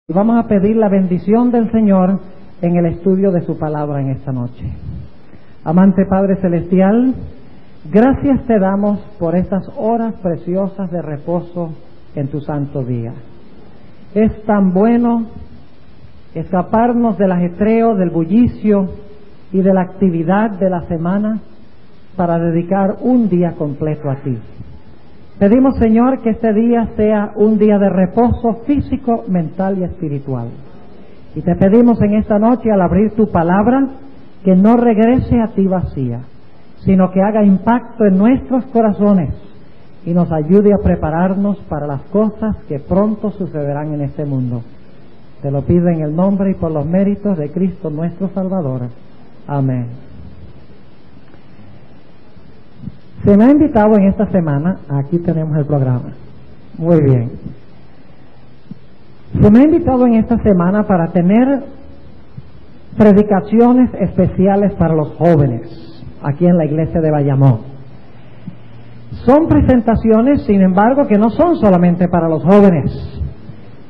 Y vamos a pedir la bendición del Señor en el estudio de su palabra en esta noche. Amante Padre Celestial, gracias te damos por estas horas preciosas de reposo en tu santo día. Es tan bueno escaparnos del ajetreo, del bullicio y de la actividad de la semana para dedicar un día completo a ti. Pedimos, Señor, que este día sea un día de reposo físico, mental y espiritual. Y te pedimos en esta noche, al abrir tu palabra, que no regrese a ti vacía, sino que haga impacto en nuestros corazones y nos ayude a prepararnos para las cosas que pronto sucederán en este mundo. Te lo pido en el nombre y por los méritos de Cristo nuestro Salvador. Amén. Se me ha invitado en esta semana, aquí tenemos el programa, muy bien. Se me ha invitado en esta semana para tener predicaciones especiales para los jóvenes, aquí en la iglesia de Bayamón. Son presentaciones, sin embargo, que no son solamente para los jóvenes,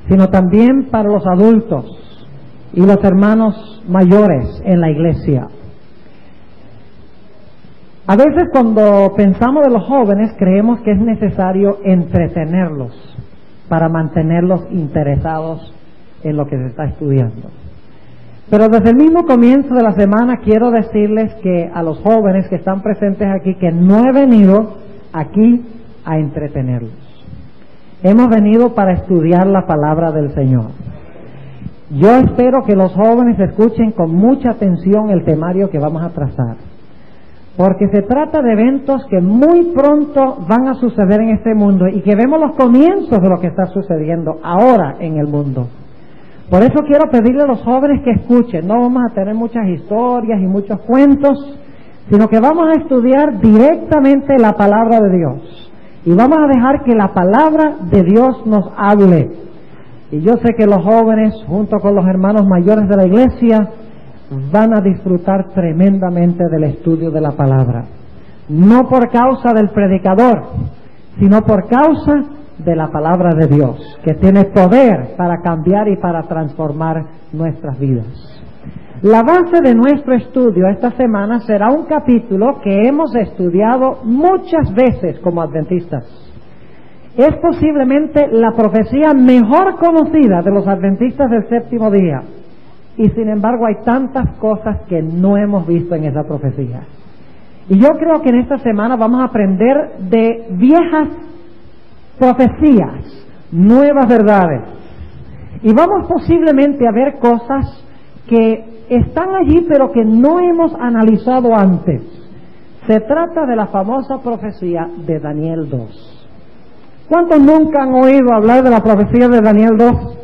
sino también para los adultos y los hermanos mayores en la iglesia. A veces cuando pensamos de los jóvenes creemos que es necesario entretenerlos para mantenerlos interesados en lo que se está estudiando. Pero desde el mismo comienzo de la semana quiero decirles que a los jóvenes que están presentes aquí que no he venido aquí a entretenerlos. Hemos venido para estudiar la palabra del Señor. Yo espero que los jóvenes escuchen con mucha atención el temario que vamos a trazar, porque se trata de eventos que muy pronto van a suceder en este mundo y que vemos los comienzos de lo que está sucediendo ahora en el mundo. Por eso quiero pedirle a los jóvenes que escuchen. No vamos a tener muchas historias y muchos cuentos, sino que vamos a estudiar directamente la palabra de Dios y vamos a dejar que la palabra de Dios nos hable. Y yo sé que los jóvenes, junto con los hermanos mayores de la iglesia, van a disfrutar tremendamente del estudio de la palabra, no por causa del predicador, sino por causa de la palabra de Dios, que tiene poder para cambiar y para transformar nuestras vidas. La base de nuestro estudio esta semana será un capítulo que hemos estudiado muchas veces como adventistas. Es posiblemente la profecía mejor conocida de los adventistas del séptimo día. Y sin embargo hay tantas cosas que no hemos visto en esa profecía. Y yo creo que en esta semana vamos a aprender de viejas profecías, nuevas verdades. Y vamos posiblemente a ver cosas que están allí pero que no hemos analizado antes. Se trata de la famosa profecía de Daniel 2. ¿Cuántos nunca han oído hablar de la profecía de Daniel 2?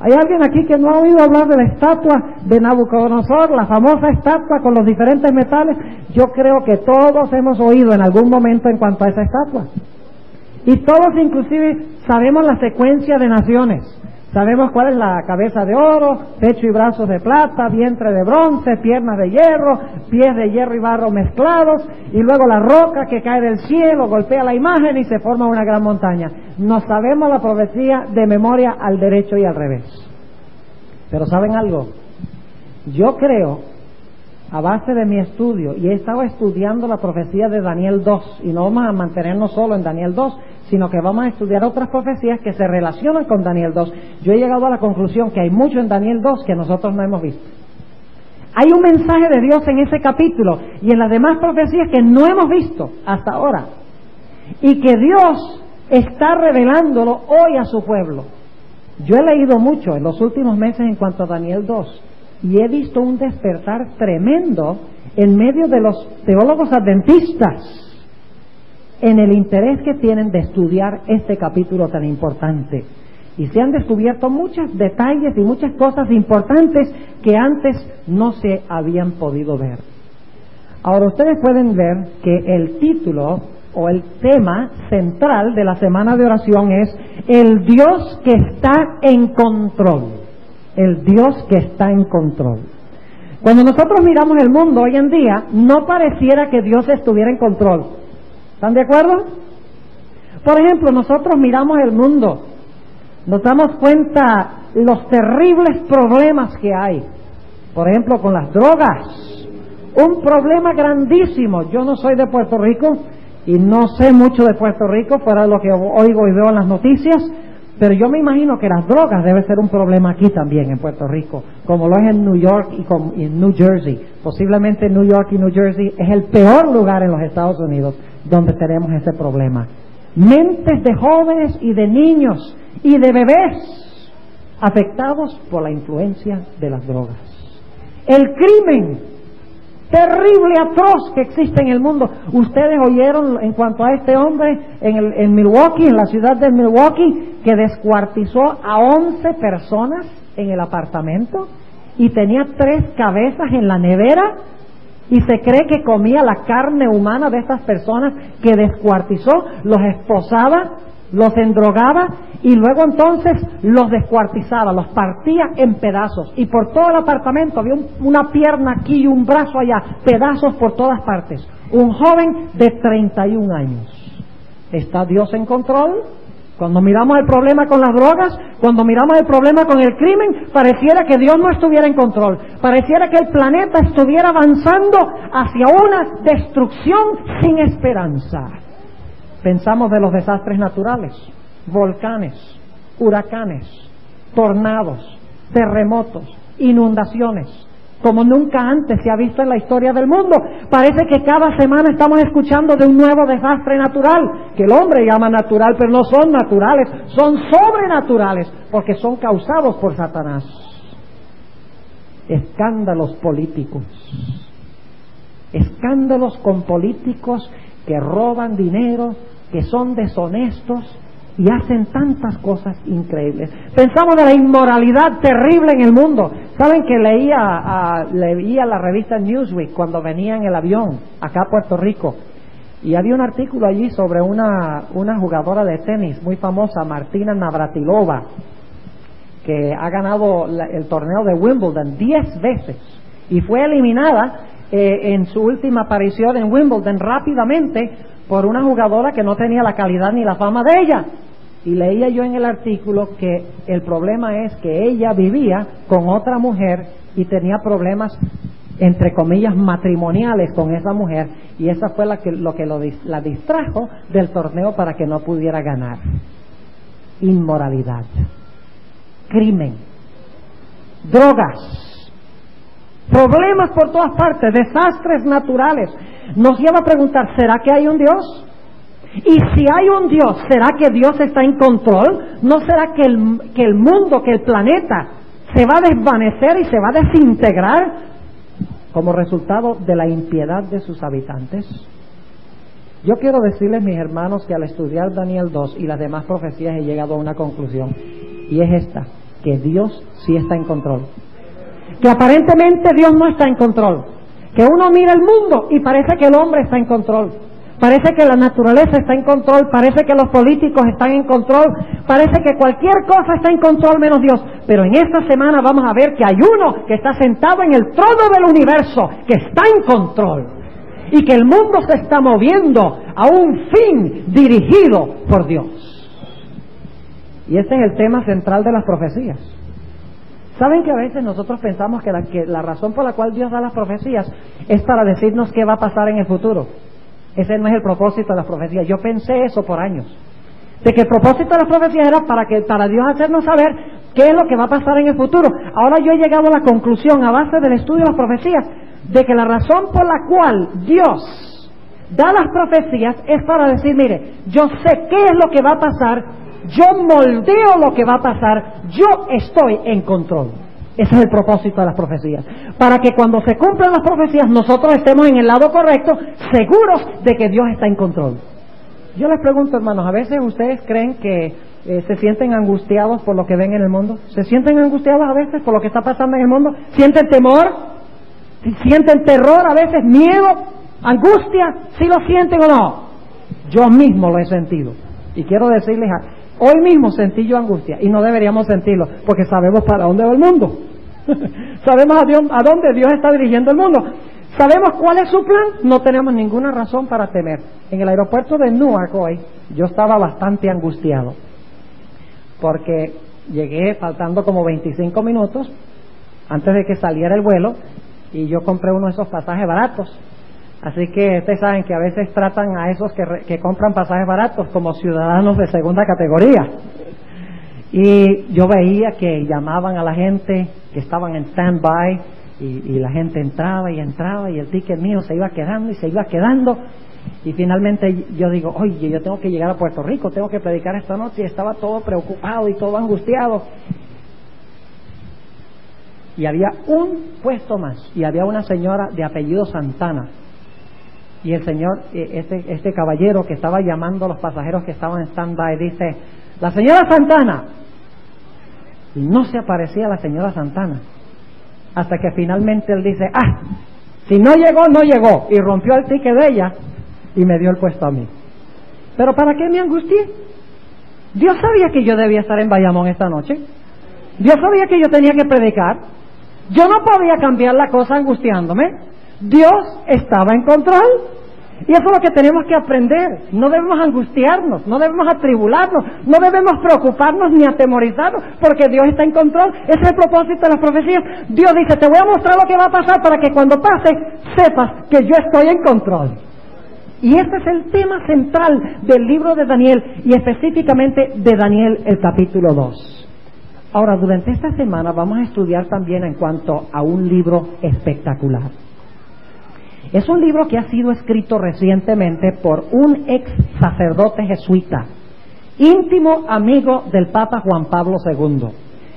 ¿Hay alguien aquí que no ha oído hablar de la estatua de Nabucodonosor, la famosa estatua con los diferentes metales? Yo creo que todos hemos oído en algún momento en cuanto a esa estatua. Y todos inclusive sabemos la secuencia de naciones. Sabemos cuál es la cabeza de oro, pecho y brazos de plata, vientre de bronce, piernas de hierro, pies de hierro y barro mezclados, y luego la roca que cae del cielo, golpea la imagen y se forma una gran montaña. No sabemos la profecía de memoria al derecho y al revés. Pero ¿saben algo? Yo creo, a base de mi estudio, y he estado estudiando la profecía de Daniel 2, y no vamos a mantenernos solo en Daniel 2, sino que vamos a estudiar otras profecías que se relacionan con Daniel 2. Yo he llegado a la conclusión que hay mucho en Daniel 2 que nosotros no hemos visto. Hay un mensaje de Dios en ese capítulo y en las demás profecías que no hemos visto hasta ahora, y que Dios está revelándolo hoy a su pueblo. Yo he leído mucho en los últimos meses en cuanto a Daniel 2 y he visto un despertar tremendo en medio de los teólogos adventistas en el interés que tienen de estudiar este capítulo tan importante. Y se han descubierto muchos detalles y muchas cosas importantes que antes no se habían podido ver. Ahora ustedes pueden ver que el título o el tema central de la semana de oración es el Dios que está en control. El Dios que está en control. Cuando nosotros miramos el mundo hoy en día, no pareciera que Dios estuviera en control. ¿Están de acuerdo? Por ejemplo, nosotros miramos el mundo, nos damos cuenta los terribles problemas que hay. Por ejemplo, con las drogas. Un problema grandísimo. Yo no soy de Puerto Rico y no sé mucho de Puerto Rico, fuera de lo que oigo y veo en las noticias, pero yo me imagino que las drogas debe ser un problema aquí también en Puerto Rico, como lo es en New York y en New Jersey. Posiblemente New York y New Jersey es el peor lugar en los Estados Unidos donde tenemos ese problema. Mentes de jóvenes y de niños y de bebés afectados por la influencia de las drogas. El crimen terrible, atroz que existe en el mundo. Ustedes oyeron en cuanto a este hombre en Milwaukee, en la ciudad de Milwaukee, que descuartizó a 11 personas en el apartamento y tenía 3 cabezas en la nevera y se cree que comía la carne humana de estas personas que descuartizó, los esposaba, los endrogaba y luego entonces los descuartizaba, los partía en pedazos y por todo el apartamento había una pierna aquí y un brazo allá, pedazos por todas partes. Un joven de 31 años. ¿Está Dios en control? Cuando miramos el problema con las drogas, cuando miramos el problema con el crimen, pareciera que Dios no estuviera en control. Pareciera que el planeta estuviera avanzando hacia una destrucción sin esperanza. Pensamos de los desastres naturales, volcanes, huracanes, tornados, terremotos, inundaciones, como nunca antes se ha visto en la historia del mundo. Parece que cada semana estamos escuchando de un nuevo desastre natural, que el hombre llama natural, pero no son naturales, son sobrenaturales, porque son causados por Satanás. Escándalos políticos, escándalos con políticos que roban dinero, que son deshonestos y hacen tantas cosas increíbles. Pensamos de la inmoralidad terrible en el mundo. ¿Saben que leía la revista Newsweek cuando venía en el avión acá a Puerto Rico? Y había un artículo allí sobre una jugadora de tenis muy famosa, Martina Navratilova, que ha ganado el torneo de Wimbledon 10 veces y fue eliminada en su última aparición en Wimbledon rápidamente por una jugadora que no tenía la calidad ni la fama de ella. Y leía yo en el artículo que el problema es que ella vivía con otra mujer y tenía problemas, entre comillas, matrimoniales con esa mujer, y esa fue la distrajo del torneo para que no pudiera ganar. Inmoralidad, crimen, drogas, problemas por todas partes, desastres naturales. Nos lleva a preguntar, ¿será que hay un Dios? Y si hay un Dios, ¿será que Dios está en control? ¿No será que el mundo, que el planeta se va a desvanecer y se va a desintegrar como resultado de la impiedad de sus habitantes? Yo quiero decirles, mis hermanos, que al estudiar Daniel 2 y las demás profecías he llegado a una conclusión, y es esta, que Dios sí está en control. Que aparentemente Dios no está en control. Que uno mira el mundo y parece que el hombre está en control. Parece que la naturaleza está en control, parece que los políticos están en control, parece que cualquier cosa está en control menos Dios. Pero en esta semana vamos a ver que hay uno que está sentado en el trono del universo, que está en control. Y que el mundo se está moviendo a un fin dirigido por Dios. Y este es el tema central de las profecías. ¿Saben que a veces nosotros pensamos que la razón por la cual Dios da las profecías es para decirnos qué va a pasar en el futuro? Ese no es el propósito de las profecías. Yo pensé eso por años, de que el propósito de las profecías era para Dios hacernos saber qué es lo que va a pasar en el futuro. Ahora yo he llegado a la conclusión, a base del estudio de las profecías, de que la razón por la cual Dios da las profecías es para decir, mire, yo sé qué es lo que va a pasar, yo moldeo lo que va a pasar, yo estoy en control. Ese es el propósito de las profecías, para que cuando se cumplan las profecías nosotros estemos en el lado correcto, seguros de que Dios está en control. Yo les pregunto, hermanos, ¿a veces ustedes creen que se sienten angustiados por lo que ven en el mundo? ¿Se sienten angustiados a veces por lo que está pasando en el mundo? ¿Sienten temor? ¿Sienten terror a veces? ¿Miedo? ¿Angustia? ¿Sí lo sienten o no? Yo mismo lo he sentido, y quiero decirles hoy mismo sentí yo angustia, y no deberíamos sentirlo, porque sabemos para dónde va el mundo. Sabemos a dónde Dios está dirigiendo el mundo. Sabemos cuál es su plan, no tenemos ninguna razón para temer. En el aeropuerto de Newark hoy, yo estaba bastante angustiado, porque Llegué faltando como 25 minutos antes de que saliera el vuelo, y yo compré uno de esos pasajes baratos. Así que ustedes saben que a veces tratan a esos que compran pasajes baratos como ciudadanos de segunda categoría. Y yo veía que llamaban a la gente que estaban en stand-by, y la gente entraba y entraba, y el ticket mío se iba quedando y se iba quedando. Y finalmente yo digo, oye, yo tengo que llegar a Puerto Rico, tengo que predicar esta noche, y estaba todo preocupado y todo angustiado. Y había un puesto más, y había una señora de apellido Santana, y el señor, este caballero que estaba llamando a los pasajeros que estaban en stand-by, dice, la señora Santana, y no se aparecía la señora Santana, hasta que finalmente él dice, si no llegó, no llegó, y rompió el ticket de ella y me dio el puesto a mí. ¿Pero para qué me angustié? Dios sabía que yo debía estar en Bayamón esta noche. Dios sabía que yo tenía que predicar. Yo no podía cambiar la cosa angustiándome. Dios estaba en control. Y eso es lo que tenemos que aprender. No debemos angustiarnos, no debemos atribularnos, no debemos preocuparnos ni atemorizarnos, porque Dios está en control. Ese es el propósito de las profecías. Dios dice, te voy a mostrar lo que va a pasar para que cuando pase, sepas que yo estoy en control. Y ese es el tema central del libro de Daniel, y específicamente de Daniel, el capítulo 2. Ahora, durante esta semana vamos a estudiar también en cuanto a un libro espectacular. Es un libro que ha sido escrito recientemente por un ex sacerdote jesuita, íntimo amigo del Papa Juan Pablo II.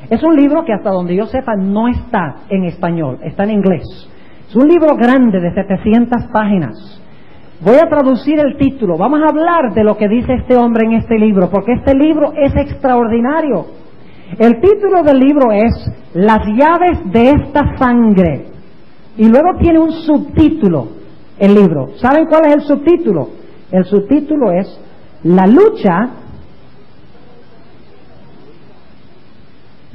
Es un libro que, hasta donde yo sepa, no está en español, está en inglés. Es un libro grande de 700 páginas. Voy a traducir el título. Vamos a hablar de lo que dice este hombre en este libro, porque este libro es extraordinario. El título del libro es Las llaves de esta sangre. Y luego tiene un subtítulo, el libro. ¿Saben cuál es el subtítulo? El subtítulo es La lucha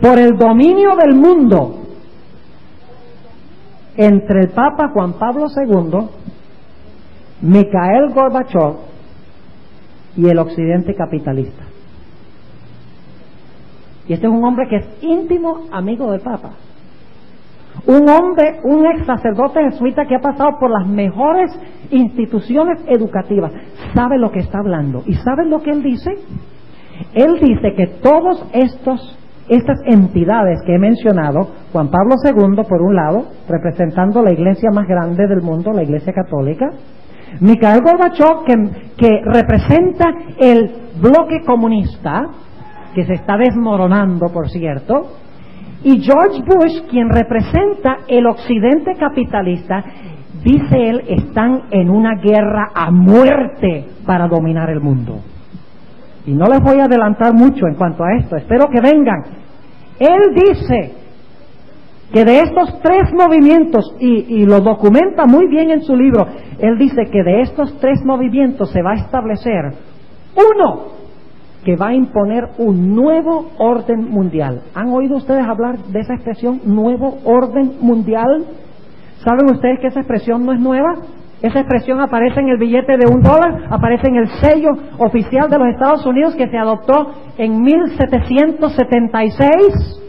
por el dominio del mundo entre el Papa Juan Pablo II, Mikhail Gorbachev y el occidente capitalista. Y este es un hombre que es íntimo amigo del Papa. Un hombre, un ex sacerdote jesuita que ha pasado por las mejores instituciones educativas. Sabe lo que está hablando. ¿Y saben lo que él dice? Él dice que todas estas entidades que he mencionado, Juan Pablo II por un lado, representando la iglesia más grande del mundo, la iglesia católica, Mikhail Gorbachev, que representa el bloque comunista, que se está desmoronando, por cierto, y George Bush, quien representa el occidente capitalista, dice él, están en una guerra a muerte para dominar el mundo. Y no les voy a adelantar mucho en cuanto a esto, espero que vengan. Él dice que de estos tres movimientos, y lo documenta muy bien en su libro, él dice que de estos tres movimientos se va a establecer uno que va a imponer un nuevo orden mundial. ¿Han oído ustedes hablar de esa expresión, nuevo orden mundial? ¿Saben ustedes que esa expresión no es nueva? Esa expresión aparece en el billete de $1, aparece en el sello oficial de los Estados Unidos que se adoptó en 1776,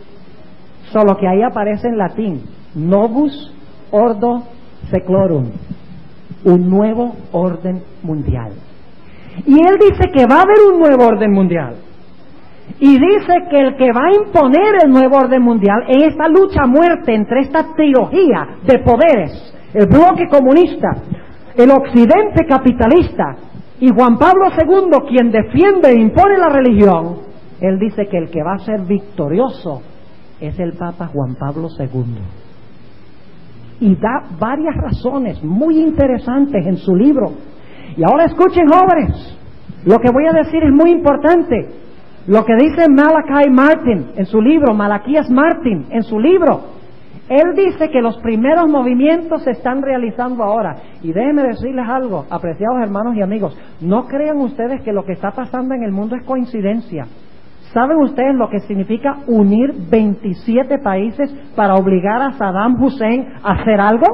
solo que ahí aparece en latín, Novus Ordo Seclorum, un nuevo orden mundial. Y él dice que va a haber un nuevo orden mundial. Y dice que el que va a imponer el nuevo orden mundial en esta lucha a muerte entre esta trilogía de poderes, el bloque comunista, el occidente capitalista y Juan Pablo II, quien defiende e impone la religión, él dice que el que va a ser victorioso es el Papa Juan Pablo II. Y da varias razones muy interesantes en su libro. Y ahora escuchen, jóvenes, lo que voy a decir es muy importante. Lo que dice Malachi Martin en su libro, Malaquías Martin en su libro, él dice que los primeros movimientos se están realizando ahora. Y déjenme decirles algo, apreciados hermanos y amigos, no crean ustedes que lo que está pasando en el mundo es coincidencia. ¿Saben ustedes lo que significa unir 27 países para obligar a Saddam Hussein a hacer algo?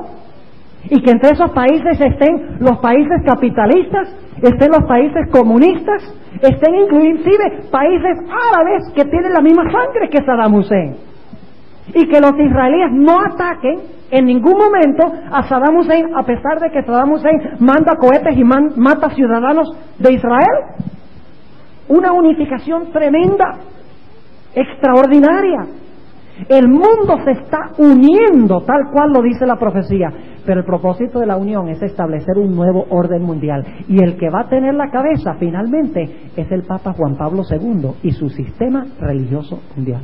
Y que entre esos países estén los países capitalistas, estén los países comunistas, estén inclusive países árabes que tienen la misma sangre que Saddam Hussein. Y que los israelíes no ataquen en ningún momento a Saddam Hussein, a pesar de que Saddam Hussein manda cohetes y mata ciudadanos de Israel. Una unificación tremenda, extraordinaria. El mundo se está uniendo tal cual lo dice la profecía, pero el propósito de la unión es establecer un nuevo orden mundial, y el que va a tener la cabeza finalmente es el Papa Juan Pablo II y su sistema religioso mundial.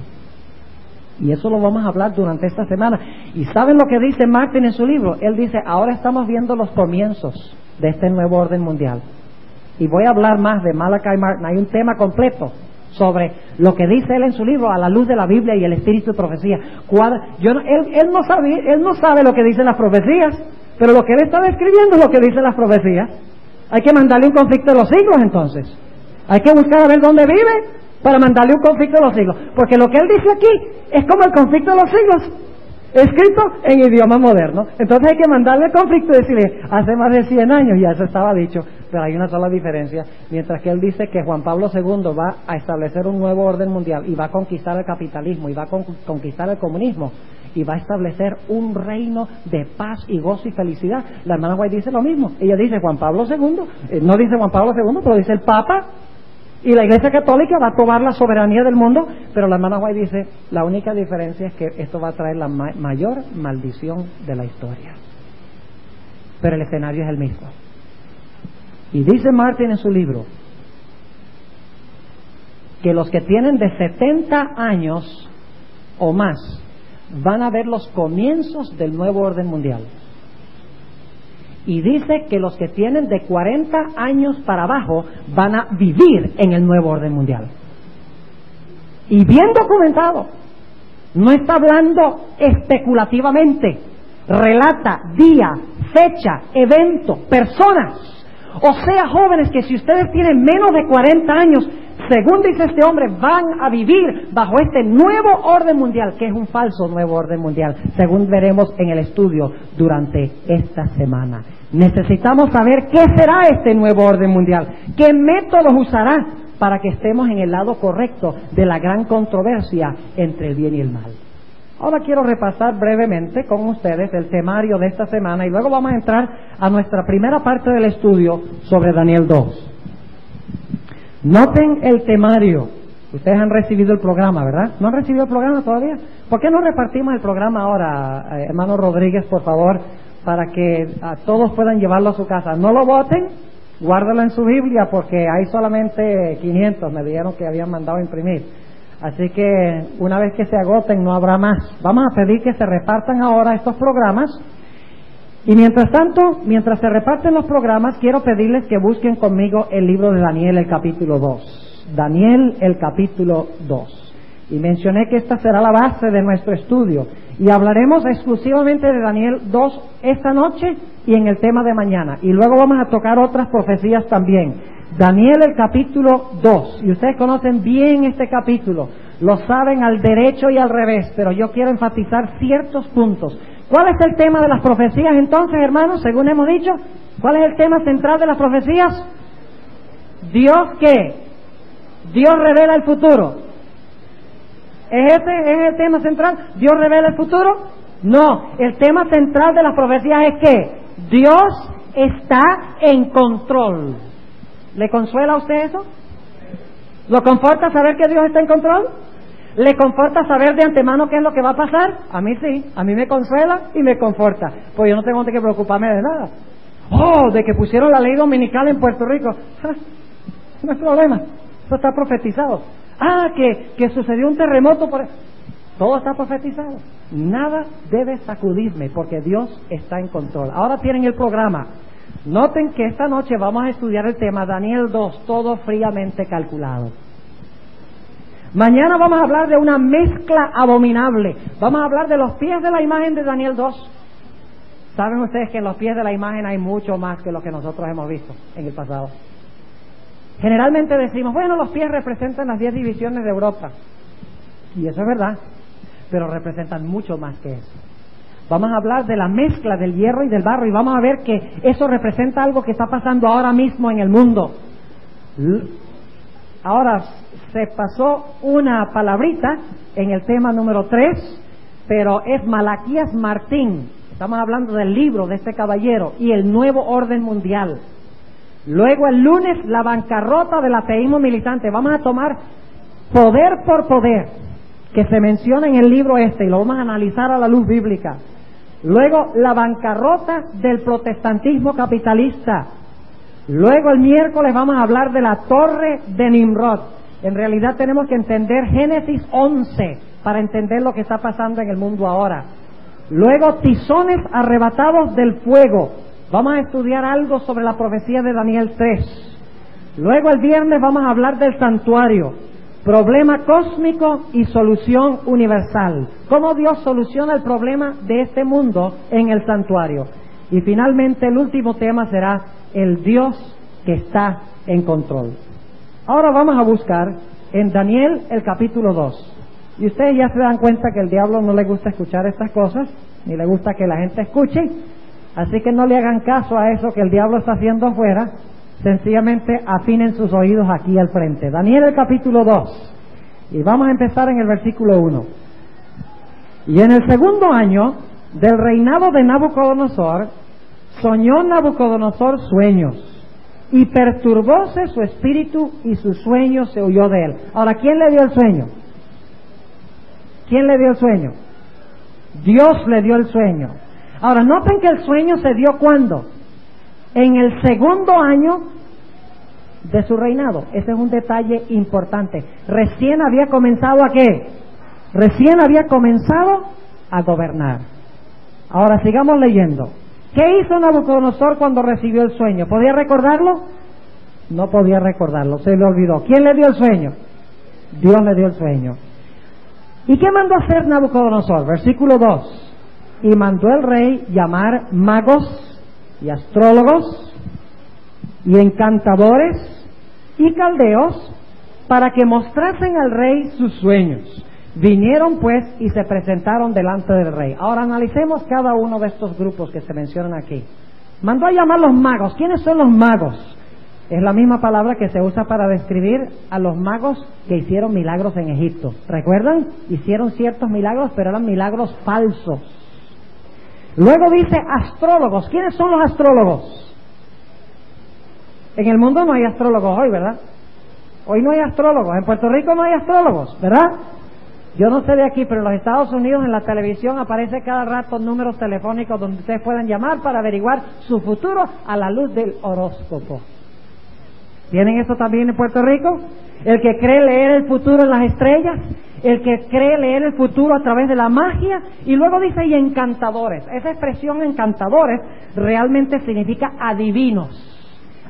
Y eso lo vamos a hablar durante esta semana. ¿Y saben lo que dice Martin en su libro? Él dice, ahora estamos viendo los comienzos de este nuevo orden mundial. Y voy a hablar más de Malachi Martin. Hay un tema completo sobre lo que dice él en su libro, a la luz de la Biblia y el espíritu de profecía. Él no sabe lo que dicen las profecías, pero lo que él está describiendo es lo que dicen las profecías. Hay que mandarle un conflicto de los siglos entonces. Hay que buscar a ver dónde vive para mandarle un conflicto de los siglos. Porque lo que él dice aquí es como el conflicto de los siglos, escrito en idioma moderno. Entonces hay que mandarle el conflicto y decirle, hace más de 100 años ya eso estaba dicho, pero hay una sola diferencia. Mientras que él dice que Juan Pablo II va a establecer un nuevo orden mundial y va a conquistar el capitalismo y va a conquistar el comunismo y va a establecer un reino de paz y gozo y felicidad, la hermana White dice lo mismo. Ella dice Juan Pablo II, no dice Juan Pablo II, pero dice el Papa. Y la Iglesia Católica va a tomar la soberanía del mundo, pero la hermana White dice, la única diferencia es que esto va a traer la mayor maldición de la historia. Pero el escenario es el mismo. Y dice Martin en su libro, que los que tienen de 70 años o más van a ver los comienzos del nuevo orden mundial. Y dice que los que tienen de 40 años para abajo van a vivir en el nuevo orden mundial. Y bien documentado. No está hablando especulativamente. Relata día, fecha, evento, personas. O sea, jóvenes, que si ustedes tienen menos de 40 años, según dice este hombre, van a vivir bajo este nuevo orden mundial, que es un falso nuevo orden mundial, según veremos en el estudio durante esta semana. Necesitamos saber qué será este nuevo orden mundial, qué métodos usará para que estemos en el lado correcto de la gran controversia entre el bien y el mal. Ahora quiero repasar brevemente con ustedes el temario de esta semana y luego vamos a entrar a nuestra primera parte del estudio sobre Daniel 2. Noten el temario. Ustedes han recibido el programa, ¿verdad? ¿No han recibido el programa todavía? ¿Por qué no repartimos el programa ahora, hermano Rodríguez, por favor, para que todos puedan llevarlo a su casa? No lo voten, guárdalo en su Biblia, porque hay solamente 500, me dijeron que habían mandado a imprimir. Así que una vez que se agoten no habrá más. Vamos a pedir que se repartan ahora estos programas. Y mientras tanto, mientras se reparten los programas, quiero pedirles que busquen conmigo el libro de Daniel, el capítulo 2. Daniel, el capítulo 2. Y mencioné que esta será la base de nuestro estudio. Y hablaremos exclusivamente de Daniel 2 esta noche y en el tema de mañana. Y luego vamos a tocar otras profecías también. Daniel, el capítulo 2. Y ustedes conocen bien este capítulo. Lo saben al derecho y al revés, pero yo quiero enfatizar ciertos puntos. ¿Cuál es el tema de las profecías entonces, hermanos? Según hemos dicho, ¿cuál es el tema central de las profecías? ¿Dios qué? Dios revela el futuro. ¿Es el tema central? ¿Dios revela el futuro? No, el tema central de las profecías es que Dios está en control. ¿Le consuela a usted eso? ¿Lo conforta saber que Dios está en control? ¿Le conforta saber de antemano qué es lo que va a pasar? A mí sí, a mí me consuela y me conforta, pues yo no tengo que preocuparme de nada. Oh, de que pusieron la ley dominical en Puerto Rico, no hay problema, eso está profetizado. Que sucedió un terremoto, todo está profetizado. Nada debe sacudirme porque Dios está en control. Ahora tienen el programa. Noten que esta noche vamos a estudiar el tema Daniel 2, todo fríamente calculado. Mañana vamos a hablar de una mezcla abominable. Vamos a hablar de los pies de la imagen de Daniel 2. Saben ustedes que en los pies de la imagen hay mucho más que lo que nosotros hemos visto en el pasado. Generalmente decimos, bueno, los pies representan las 10 divisiones de Europa. Y eso es verdad, pero representan mucho más que eso. Vamos a hablar de la mezcla del hierro y del barro y vamos a ver que eso representa algo que está pasando ahora mismo en el mundo. Ahora, se pasó una palabrita en el tema número 3, pero es Malaquías Martín. Estamos hablando del libro de este caballero y el nuevo orden mundial. Luego el lunes, la bancarrota del ateísmo militante. Vamos a tomar poder por poder, que se menciona en el libro este, y lo vamos a analizar a la luz bíblica. Luego, la bancarrota del protestantismo capitalista. Luego, el miércoles vamos a hablar de la torre de Nimrod. En realidad tenemos que entender Génesis 11 para entender lo que está pasando en el mundo ahora. Luego, tizones arrebatados del fuego. Vamos a estudiar algo sobre la profecía de Daniel 3. Luego, el viernes vamos a hablar del santuario. Problema cósmico y solución universal. ¿Cómo Dios soluciona el problema de este mundo en el santuario? Y finalmente el último tema será el Dios que está en control. Ahora vamos a buscar en Daniel el capítulo 2. Y ustedes ya se dan cuenta que al diablo no le gusta escuchar estas cosas, ni le gusta que la gente escuche. Así que no le hagan caso a eso que el diablo está haciendo afuera. Sencillamente afinen sus oídos aquí al frente. Daniel el capítulo 2. Y vamos a empezar en el versículo 1. Y en el segundo año del reinado de Nabucodonosor, soñó Nabucodonosor sueños, y perturbóse su espíritu, y su sueño se huyó de él. Ahora, ¿quién le dio el sueño? ¿Quién le dio el sueño? Dios le dio el sueño. Ahora, noten que el sueño se dio ¿cuándo? En el segundo año de su reinado. Ese es un detalle importante. Recién había comenzado ¿a qué? Recién había comenzado a gobernar. Ahora sigamos leyendo. ¿Qué hizo Nabucodonosor cuando recibió el sueño? ¿Podía recordarlo? No podía recordarlo, se le olvidó. ¿Quién le dio el sueño? Dios le dio el sueño. ¿Y qué mandó hacer Nabucodonosor? Versículo 2. Y mandó el rey llamar magos y astrólogos y encantadores y caldeos para que mostrasen al rey sus sueños. Vinieron pues y se presentaron delante del rey. Ahora analicemos cada uno de estos grupos que se mencionan aquí. Mandó a llamar los magos. ¿Quiénes son los magos? Es la misma palabra que se usa para describir a los magos que hicieron milagros en Egipto. ¿Recuerdan? Hicieron ciertos milagros, pero eran milagros falsos. Luego dice astrólogos. ¿Quiénes son los astrólogos? En el mundo no hay astrólogos hoy, ¿verdad? Hoy no hay astrólogos. En Puerto Rico no hay astrólogos, ¿verdad? Yo no sé de aquí, pero en los Estados Unidos en la televisión aparece cada rato números telefónicos donde ustedes puedan llamar para averiguar su futuro a la luz del horóscopo. ¿Tienen eso también en Puerto Rico? El que cree leer el futuro en las estrellas, el que cree leer el futuro a través de la magia, y luego dice y encantadores. Esa expresión encantadores realmente significa adivinos.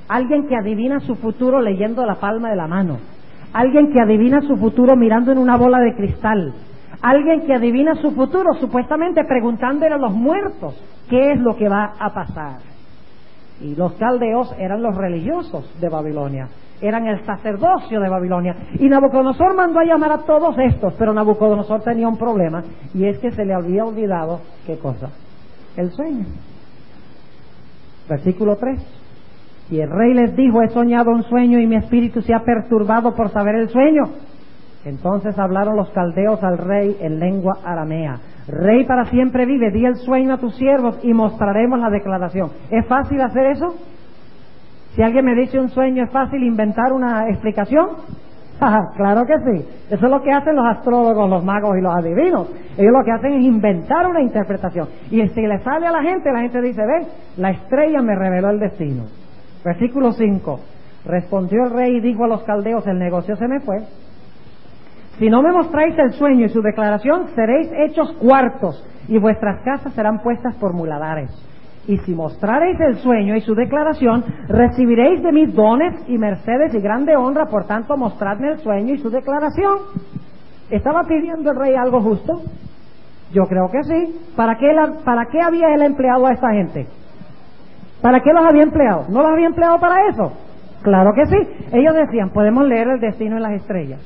Alguien que adivina su futuro leyendo la palma de la mano. Alguien que adivina su futuro mirando en una bola de cristal. Alguien que adivina su futuro supuestamente preguntándole a los muertos qué es lo que va a pasar. Y los caldeos eran los religiosos de Babilonia, eran el sacerdocio de Babilonia. Y Nabucodonosor mandó a llamar a todos estos, pero Nabucodonosor tenía un problema, y es que se le había olvidado, ¿qué cosa? El sueño. Versículo 3. Y el rey les dijo, he soñado un sueño y mi espíritu se ha perturbado por saber el sueño. Entonces hablaron los caldeos al rey en lengua aramea. Rey para siempre vive, di el sueño a tus siervos y mostraremos la declaración. ¿Es fácil hacer eso? Si alguien me dice un sueño, ¿es fácil inventar una explicación? Claro que sí. Eso es lo que hacen los astrólogos, los magos y los adivinos. Ellos lo que hacen es inventar una interpretación. Y si le sale a la gente dice, ve, la estrella me reveló el destino. Versículo 5. Respondió el rey y dijo a los caldeos, el negocio se me fue. Si no me mostráis el sueño y su declaración, seréis hechos cuartos, y vuestras casas serán puestas por muladares. Y si mostraréis el sueño y su declaración, recibiréis de mis dones y mercedes y grande honra, por tanto mostradme el sueño y su declaración. ¿Estaba pidiendo el rey algo justo? Yo creo que sí. ¿Para qué había él empleado a esta gente? ¿Para qué los había empleado? ¿No los había empleado para eso? Claro que sí. Ellos decían, podemos leer el destino en las estrellas,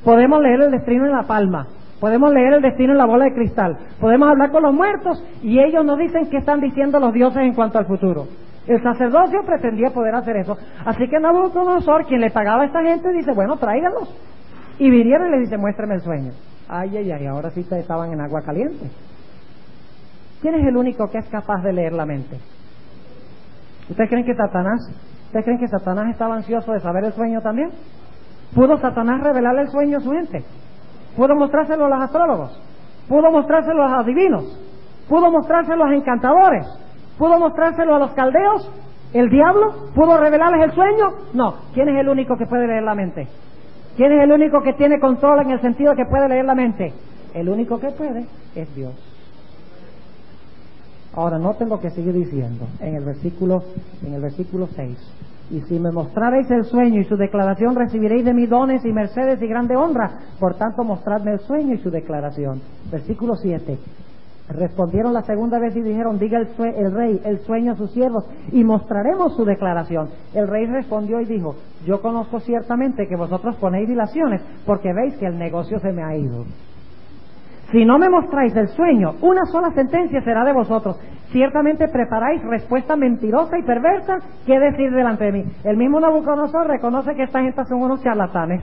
podemos leer el destino en la palma, Podemos leer el destino en la bola de cristal. Podemos hablar con los muertos y ellos nos dicen qué están diciendo los dioses en cuanto al futuro. El sacerdocio pretendía poder hacer eso. Así que Nabucodonosor, quien le pagaba a esta gente, dice, bueno, tráiganlos. Y vinieron y le dice, muéstrame el sueño. Ay, ay, ay, ahora sí estaban en agua caliente. ¿Quién es el único que es capaz de leer la mente? ¿Ustedes creen que Satanás estaba ansioso de saber el sueño también? ¿Pudo Satanás revelarle el sueño a su gente? ¿Pudo mostrárselo a los astrólogos? ¿Pudo mostrárselo a los adivinos? ¿Pudo mostrárselo a los encantadores? ¿Pudo mostrárselo a los caldeos? ¿El diablo? ¿Pudo revelarles el sueño? No. ¿Quién es el único que puede leer la mente? ¿Quién es el único que tiene control en el sentido de que puede leer la mente? El único que puede es Dios. Ahora noten lo que sigue diciendo en el versículo 6. Y si me mostrareis el sueño y su declaración, recibiréis de mí dones y mercedes y grande honra. Por tanto, mostradme el sueño y su declaración. Versículo 7. Respondieron la segunda vez y dijeron, diga el rey el sueño a sus siervos y mostraremos su declaración. El rey respondió y dijo, yo conozco ciertamente que vosotros ponéis dilaciones porque veis que el negocio se me ha ido. Si no me mostráis el sueño, una sola sentencia será de vosotros. Ciertamente preparáis respuesta mentirosa y perversa. ¿Qué decir delante de mí? El mismo Nabucodonosor reconoce que esta gente son unos charlatanes.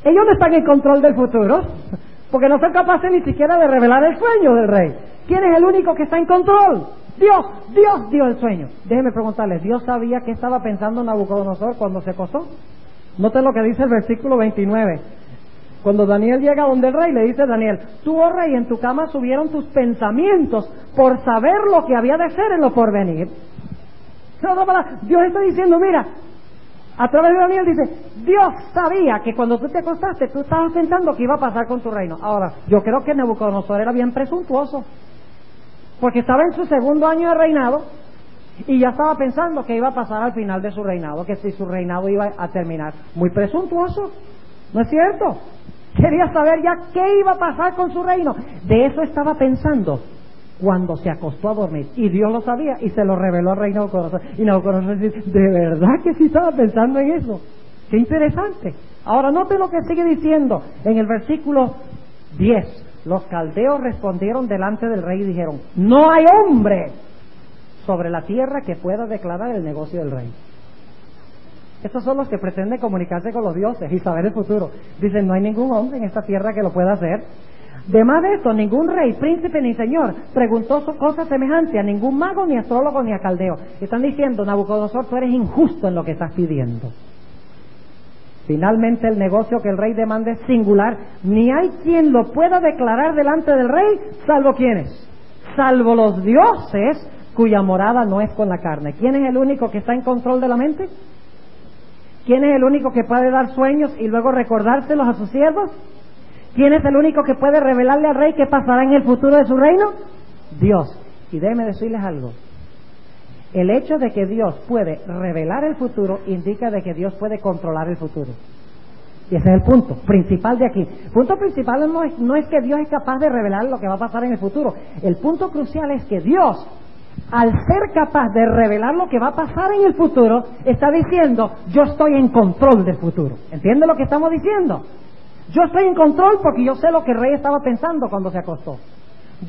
Ellos no están en control del futuro, porque no son capaces ni siquiera de revelar el sueño del rey. ¿Quién es el único que está en control? Dios dio el sueño. Déjenme preguntarles, ¿Dios sabía qué estaba pensando Nabucodonosor cuando se acostó? Noten lo que dice el versículo 29. Cuando Daniel llega donde el rey, le dice Daniel, tú, oh rey, en tu cama subieron tus pensamientos por saber lo que había de ser en lo porvenir. Dios está diciendo, mira, a través de Daniel dice, Dios sabía que cuando tú te acostaste, tú estabas pensando que iba a pasar con tu reino. Ahora, yo creo que Nabucodonosor era bien presuntuoso, porque estaba en su segundo año de reinado y ya estaba pensando que iba a pasar al final de su reinado, que si su reinado iba a terminar. Muy presuntuoso, ¿no es cierto? Quería saber ya qué iba a pasar con su reino. De eso estaba pensando cuando se acostó a dormir. Y Dios lo sabía y se lo reveló al rey Nabucodonosor. Y Nabucodonosor dice, ¿de verdad que sí estaba pensando en eso? ¡Qué interesante! Ahora note lo que sigue diciendo en el versículo 10. Los caldeos respondieron delante del rey y dijeron, no hay hombre sobre la tierra que pueda declarar el negocio del rey. Estos son los que pretenden comunicarse con los dioses y saber el futuro. Dicen, no hay ningún hombre en esta tierra que lo pueda hacer. Además de esto, ningún rey, príncipe ni señor preguntó cosas semejantes a ningún mago, ni astrólogo, ni a caldeo. Están diciendo, Nabucodonosor, tú eres injusto en lo que estás pidiendo. Finalmente, el negocio que el rey demanda es singular. Ni hay quien lo pueda declarar delante del rey, salvo ¿quiénes? Salvo los dioses cuya morada no es con la carne. ¿Quién es el único que está en control de la mente? ¿Quién es el único que puede dar sueños y luego recordárselos a sus siervos? ¿Quién es el único que puede revelarle al rey qué pasará en el futuro de su reino? Dios. Y déjenme decirles algo. El hecho de que Dios puede revelar el futuro indica de que Dios puede controlar el futuro. Y ese es el punto principal de aquí. El punto principal no es que Dios es capaz de revelar lo que va a pasar en el futuro. El punto crucial es que Dios, al ser capaz de revelar lo que va a pasar en el futuro, está diciendo, yo estoy en control del futuro. ¿Entiende lo que estamos diciendo? Yo estoy en control porque yo sé lo que el rey estaba pensando cuando se acostó.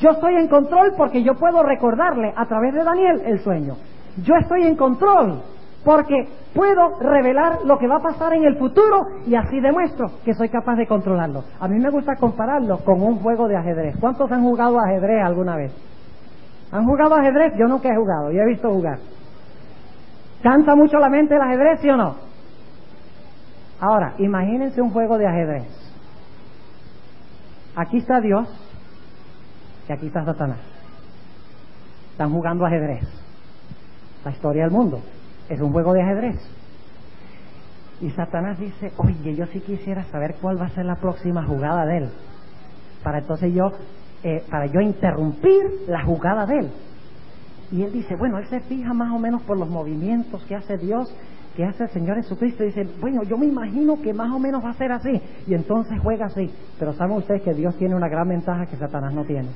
Yo estoy en control porque yo puedo recordarle a través de Daniel el sueño. Yo estoy en control porque puedo revelar lo que va a pasar en el futuro y así demuestro que soy capaz de controlarlo. A mí me gusta compararlo con un juego de ajedrez. ¿Cuántos han jugado ajedrez alguna vez? ¿Han jugado ajedrez? Yo nunca he jugado, yo he visto jugar. ¿Cansa mucho la mente el ajedrez, sí o no? Ahora, imagínense un juego de ajedrez. Aquí está Dios y aquí está Satanás. Están jugando ajedrez. La historia del mundo es un juego de ajedrez. Y Satanás dice, oye, yo sí quisiera saber cuál va a ser la próxima jugada de él. Para entonces para yo interrumpir la jugada de él. Y él dice, bueno, él se fija más o menos por los movimientos que hace Dios, que hace el Señor Jesucristo, y dice, bueno, yo me imagino que más o menos va a ser así, y entonces juega así. Pero saben ustedes que Dios tiene una gran ventaja que Satanás no tiene.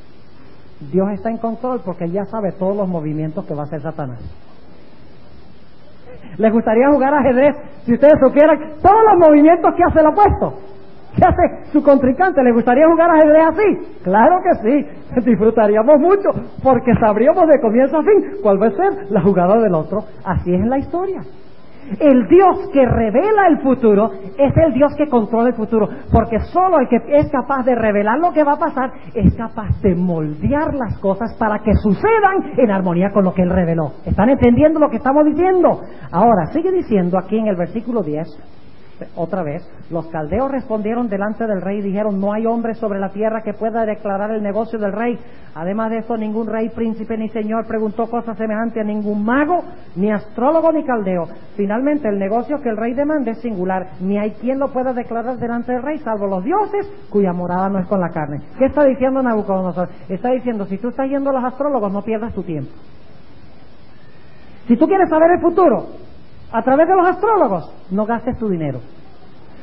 Dios está en control porque él ya sabe todos los movimientos que va a hacer Satanás. ¿Les gustaría jugar ajedrez si ustedes supieran todos los movimientos que hace el opuesto? ¿Qué hace su contrincante? ¿Le gustaría jugar ajedrez así? Claro que sí, disfrutaríamos mucho, porque sabríamos de comienzo a fin cuál va a ser la jugada del otro. Así es en la historia. El Dios que revela el futuro es el Dios que controla el futuro, porque solo el que es capaz de revelar lo que va a pasar es capaz de moldear las cosas para que sucedan en armonía con lo que Él reveló. ¿Están entendiendo lo que estamos diciendo? Ahora, sigue diciendo aquí en el versículo 10, otra vez, los caldeos respondieron delante del rey y dijeron: no hay hombre sobre la tierra que pueda declarar el negocio del rey. Además de esto, ningún rey, príncipe ni señor preguntó cosas semejantes a ningún mago, ni astrólogo, ni caldeo. Finalmente, el negocio que el rey demanda es singular, ni hay quien lo pueda declarar delante del rey, salvo los dioses, cuya morada no es con la carne. ¿Qué está diciendo Nabucodonosor? Está diciendo: si tú estás yendo a los astrólogos, no pierdas tu tiempo. Si tú quieres saber el futuro a través de los astrólogos, no gastes tu dinero.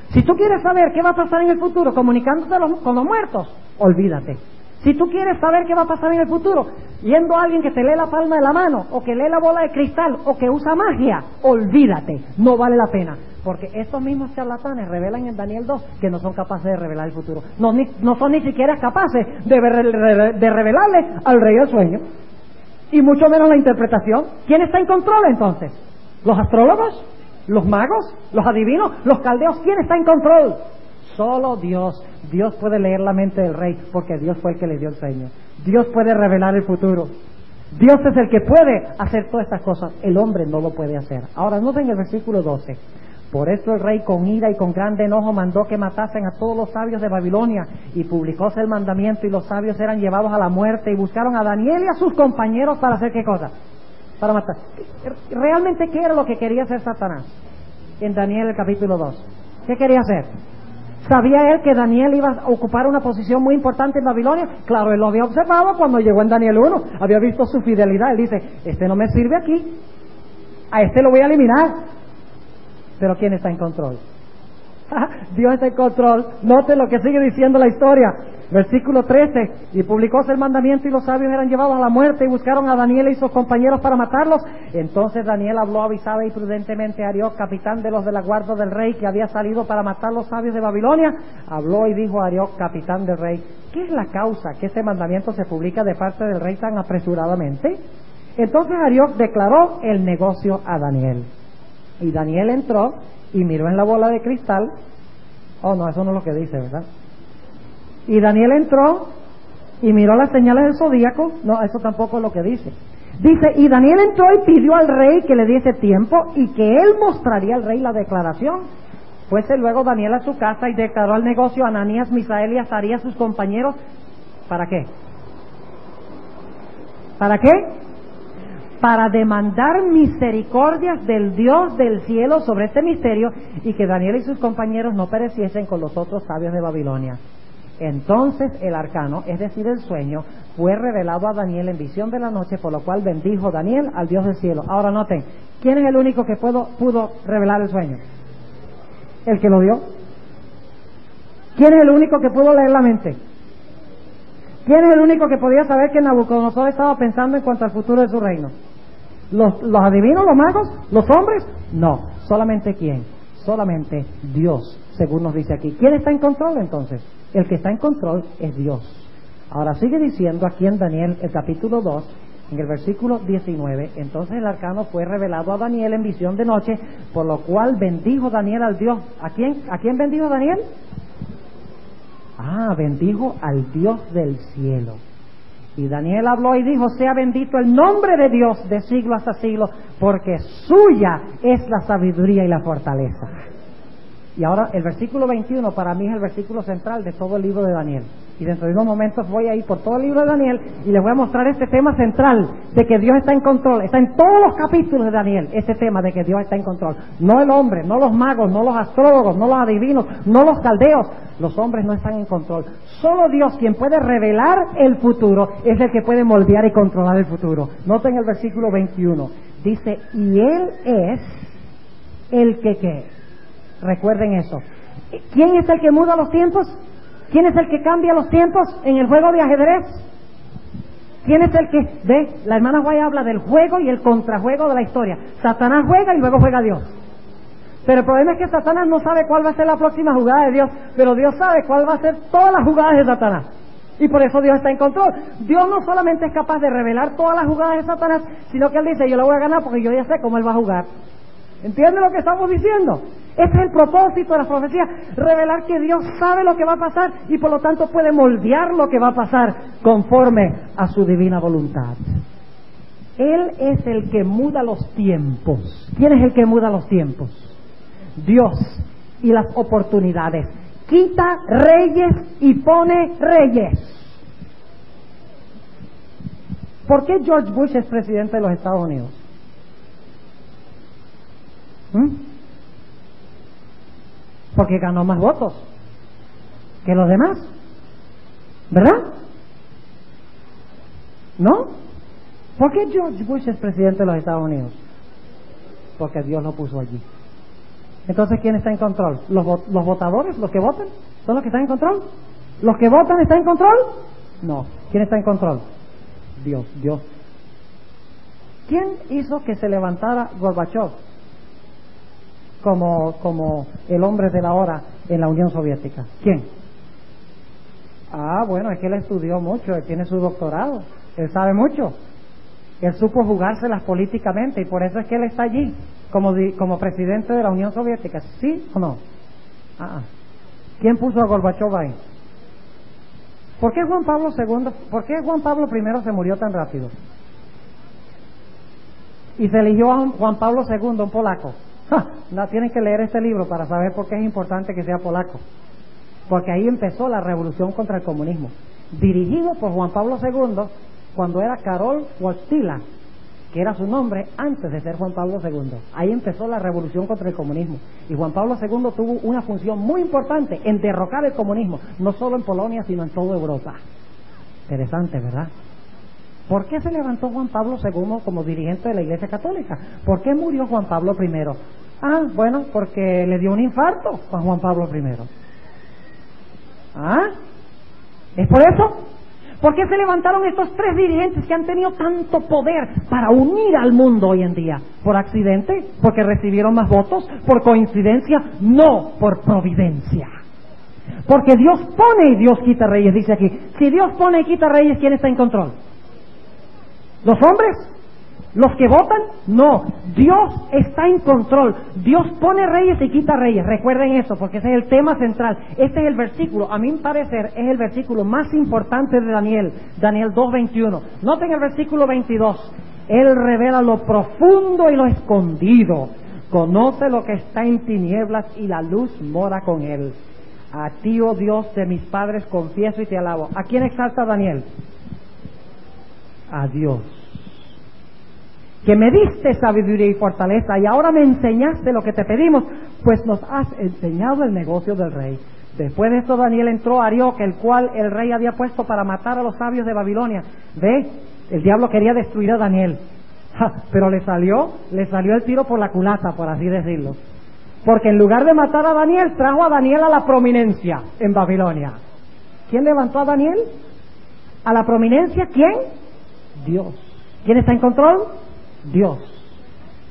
Si tú quieres saber qué va a pasar en el futuro comunicándote con los muertos, olvídate. Si tú quieres saber qué va a pasar en el futuro yendo a alguien que te lee la palma de la mano, o que lee la bola de cristal, o que usa magia, olvídate, no vale la pena. Porque estos mismos charlatanes revelan en Daniel 2 que no son capaces de revelar el futuro. No son ni siquiera capaces de revelarle al rey el sueño, y mucho menos la interpretación. ¿Quién está en control entonces? ¿Los astrólogos? ¿Los magos? ¿Los adivinos? ¿Los caldeos? ¿Quién está en control? Solo Dios. Dios puede leer la mente del rey, porque Dios fue el que le dio el sueño. Dios puede revelar el futuro. Dios es el que puede hacer todas estas cosas. El hombre no lo puede hacer. Ahora noten el versículo 12. Por eso el rey, con ira y con grande enojo, mandó que matasen a todos los sabios de Babilonia, y publicóse el mandamiento, y los sabios eran llevados a la muerte, y buscaron a Daniel y a sus compañeros para hacer ¿qué cosa? Para matar. ¿Realmente qué era lo que quería hacer Satanás en Daniel el capítulo 2? ¿Qué quería hacer? ¿Sabía él que Daniel iba a ocupar una posición muy importante en Babilonia? Claro, él lo había observado cuando llegó en Daniel 1, había visto su fidelidad. Él dice: este no me sirve aquí, a este lo voy a eliminar. Pero ¿quién está en control? Dios está en control. Noten lo que sigue diciendo la historia. Versículo 13: y publicóse el mandamiento, y los sabios eran llevados a la muerte, y buscaron a Daniel y sus compañeros para matarlos. Entonces Daniel habló avisada y prudentemente a Arioc, capitán de los de la guardia del rey, que había salido para matar los sabios de Babilonia. Habló y dijo a Arioc, capitán del rey: ¿qué es la causa que este mandamiento se publica de parte del rey tan apresuradamente? Entonces Arioc declaró el negocio a Daniel. Y Daniel entró y miró en la bola de cristal. Oh, no, eso no es lo que dice, ¿verdad? Y Daniel entró y miró las señales del zodíaco. No, eso tampoco es lo que dice. Dice: y Daniel entró y pidió al rey que le diese tiempo, y que él mostraría al rey la declaración. Fuese luego Daniel a su casa y declaró el negocio a Ananías, Misael y Azarías, sus compañeros. ¿Para qué? ¿Para qué? Para demandar misericordias del Dios del cielo sobre este misterio, y que Daniel y sus compañeros no pereciesen con los otros sabios de Babilonia. Entonces el arcano, es decir, el sueño, fue revelado a Daniel en visión de la noche, por lo cual bendijo Daniel al Dios del cielo. Ahora noten, ¿quién es el único que pudo revelar el sueño? El que lo dio. ¿Quién es el único que pudo leer la mente? ¿Quién es el único que podía saber que Nabucodonosor estaba pensando en cuanto al futuro de su reino? ¿Los adivinos, los magos, los hombres? No, solamente ¿quién? Solamente Dios, según nos dice aquí. ¿Quién está en control entonces? El que está en control es Dios. Ahora sigue diciendo aquí en Daniel, el capítulo 2, en el versículo 19: entonces el arcano fue revelado a Daniel en visión de noche, por lo cual bendijo Daniel al Dios. ¿A quién bendijo Daniel? Bendijo al Dios del cielo. Y Daniel habló y dijo: sea bendito el nombre de Dios de siglo hasta siglo, porque suya es la sabiduría y la fortaleza. Y ahora el versículo 21 para mí es el versículo central de todo el libro de Daniel. Y dentro de unos momentos voy a ir por todo el libro de Daniel y les voy a mostrar este tema central de que Dios está en control. Está en todos los capítulos de Daniel, este tema de que Dios está en control. No el hombre, no los magos, no los astrólogos, no los adivinos, no los caldeos. Los hombres no están en control. Solo Dios, quien puede revelar el futuro, es el que puede moldear y controlar el futuro. Noten el versículo 21. Dice: y Él es el que ¿qué? Recuerden eso. ¿Quién es el que muda los tiempos? ¿Quién es el que cambia los tiempos en el juego de ajedrez? ¿Quién es el que ve? La hermana Guay habla del juego y el contrajuego de la historia. Satanás juega y luego juega Dios. Pero el problema es que Satanás no sabe cuál va a ser la próxima jugada de Dios, pero Dios sabe cuál va a ser todas las jugadas de Satanás. Y por eso Dios está en control. Dios no solamente es capaz de revelar todas las jugadas de Satanás, sino que Él dice, yo le voy a ganar porque yo ya sé cómo Él va a jugar. ¿Entiende lo que estamos diciendo? Este es el propósito de la profecía, revelar que Dios sabe lo que va a pasar y por lo tanto puede moldear lo que va a pasar conforme a su divina voluntad. Él es el que muda los tiempos. ¿Quién es el que muda los tiempos? Dios y las oportunidades. Quita reyes y pone reyes. ¿Por qué George Bush es presidente de los Estados Unidos? Porque ganó más votos que los demás, ¿verdad? ¿No? ¿Por qué George Bush es presidente de los Estados Unidos? Porque Dios lo puso allí. Entonces, ¿quién está en control? ¿Los votadores, los que votan? ¿Son los que están en control? ¿Los que votan están en control? No. ¿Quién está en control? Dios. ¿Quién hizo que se levantara Gorbachev como el hombre de la hora en la Unión Soviética? ¿Quién? Bueno, es que él estudió mucho, él tiene su doctorado, él sabe mucho, él supo jugárselas políticamente y por eso es que él está allí como presidente de la Unión Soviética. ¿Sí o no? ¿Quién puso a Gorbachev ahí? ¿Por qué Juan Pablo I se murió tan rápido? Y se eligió a Juan Pablo II, un polaco. No, tienen que leer este libro para saber por qué es importante que sea polaco. Porque ahí empezó la revolución contra el comunismo. Dirigido por Juan Pablo II cuando era Karol Wojtyła, que era su nombre antes de ser Juan Pablo II. Ahí empezó la revolución contra el comunismo. Y Juan Pablo II tuvo una función muy importante en derrocar el comunismo, no solo en Polonia, sino en toda Europa. Interesante, ¿verdad? ¿Por qué se levantó Juan Pablo II como dirigente de la Iglesia Católica? ¿Por qué murió Juan Pablo I? Bueno, porque le dio un infarto a Juan Pablo I. ¿Es por eso? ¿Por qué se levantaron estos tres dirigentes que han tenido tanto poder para unir al mundo hoy en día? ¿Por accidente? ¿Porque recibieron más votos? ¿Por coincidencia? No, por providencia. Porque Dios pone y Dios quita reyes, dice aquí. Si Dios pone y quita reyes, ¿quién está en control? ¿Los hombres? ¿Los que votan? No, Dios está en control. Dios pone reyes y quita reyes. Recuerden eso, porque ese es el tema central. Este es el versículo, a mi parecer, es el versículo más importante de Daniel 2:21. Noten el versículo 22. Él revela lo profundo y lo escondido. Conoce lo que está en tinieblas y la luz mora con él. A ti, oh Dios de mis padres, confieso y te alabo. ¿A quién exalta Daniel? A Dios, que me diste sabiduría y fortaleza y ahora me enseñaste lo que te pedimos, pues nos has enseñado el negocio del rey. Después de esto Daniel entró a Arioc, el cual el rey había puesto para matar a los sabios de Babilonia. ¿Ve? El diablo quería destruir a Daniel, pero le salió el tiro por la culata, por así decirlo, porque en lugar de matar a Daniel, trajo a Daniel a la prominencia en Babilonia. ¿Quién levantó a Daniel a la prominencia? ¿Quién? Dios. ¿Quién está en control? Dios.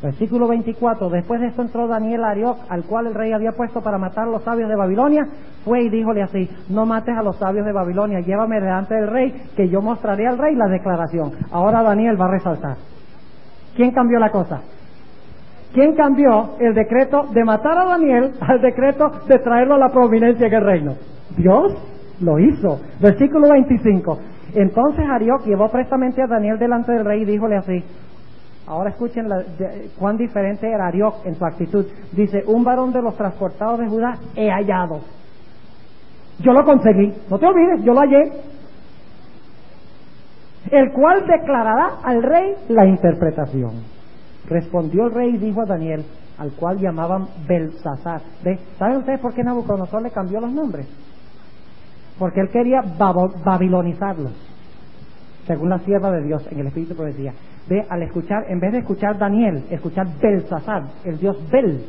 Versículo 24. Después de esto entró Daniel a Arioc, al cual el rey había puesto para matar a los sabios de Babilonia. Fue y díjole así: no mates a los sabios de Babilonia, llévame delante del rey, que yo mostraré al rey la declaración. Ahora Daniel va a resaltar. ¿Quién cambió la cosa? ¿Quién cambió el decreto de matar a Daniel al decreto de traerlo a la prominencia en el reino? Dios lo hizo. Versículo 25. Entonces Arioc llevó prestamente a Daniel delante del rey y díjole así. Ahora escuchen cuán diferente era Arioc en su actitud. Dice: un varón de los transportados de Judá he hallado. Yo lo conseguí, no te olvides, yo lo hallé. El cual declarará al rey la interpretación. Respondió el rey y dijo a Daniel, al cual llamaban Belsasar. ¿Saben ustedes por qué Nabucodonosor le cambió los nombres? Porque él quería babilonizarlos, según la sierva de Dios en el Espíritu de Profecía. Al escuchar, en vez de escuchar Daniel, escuchar Belsasar, el dios Bel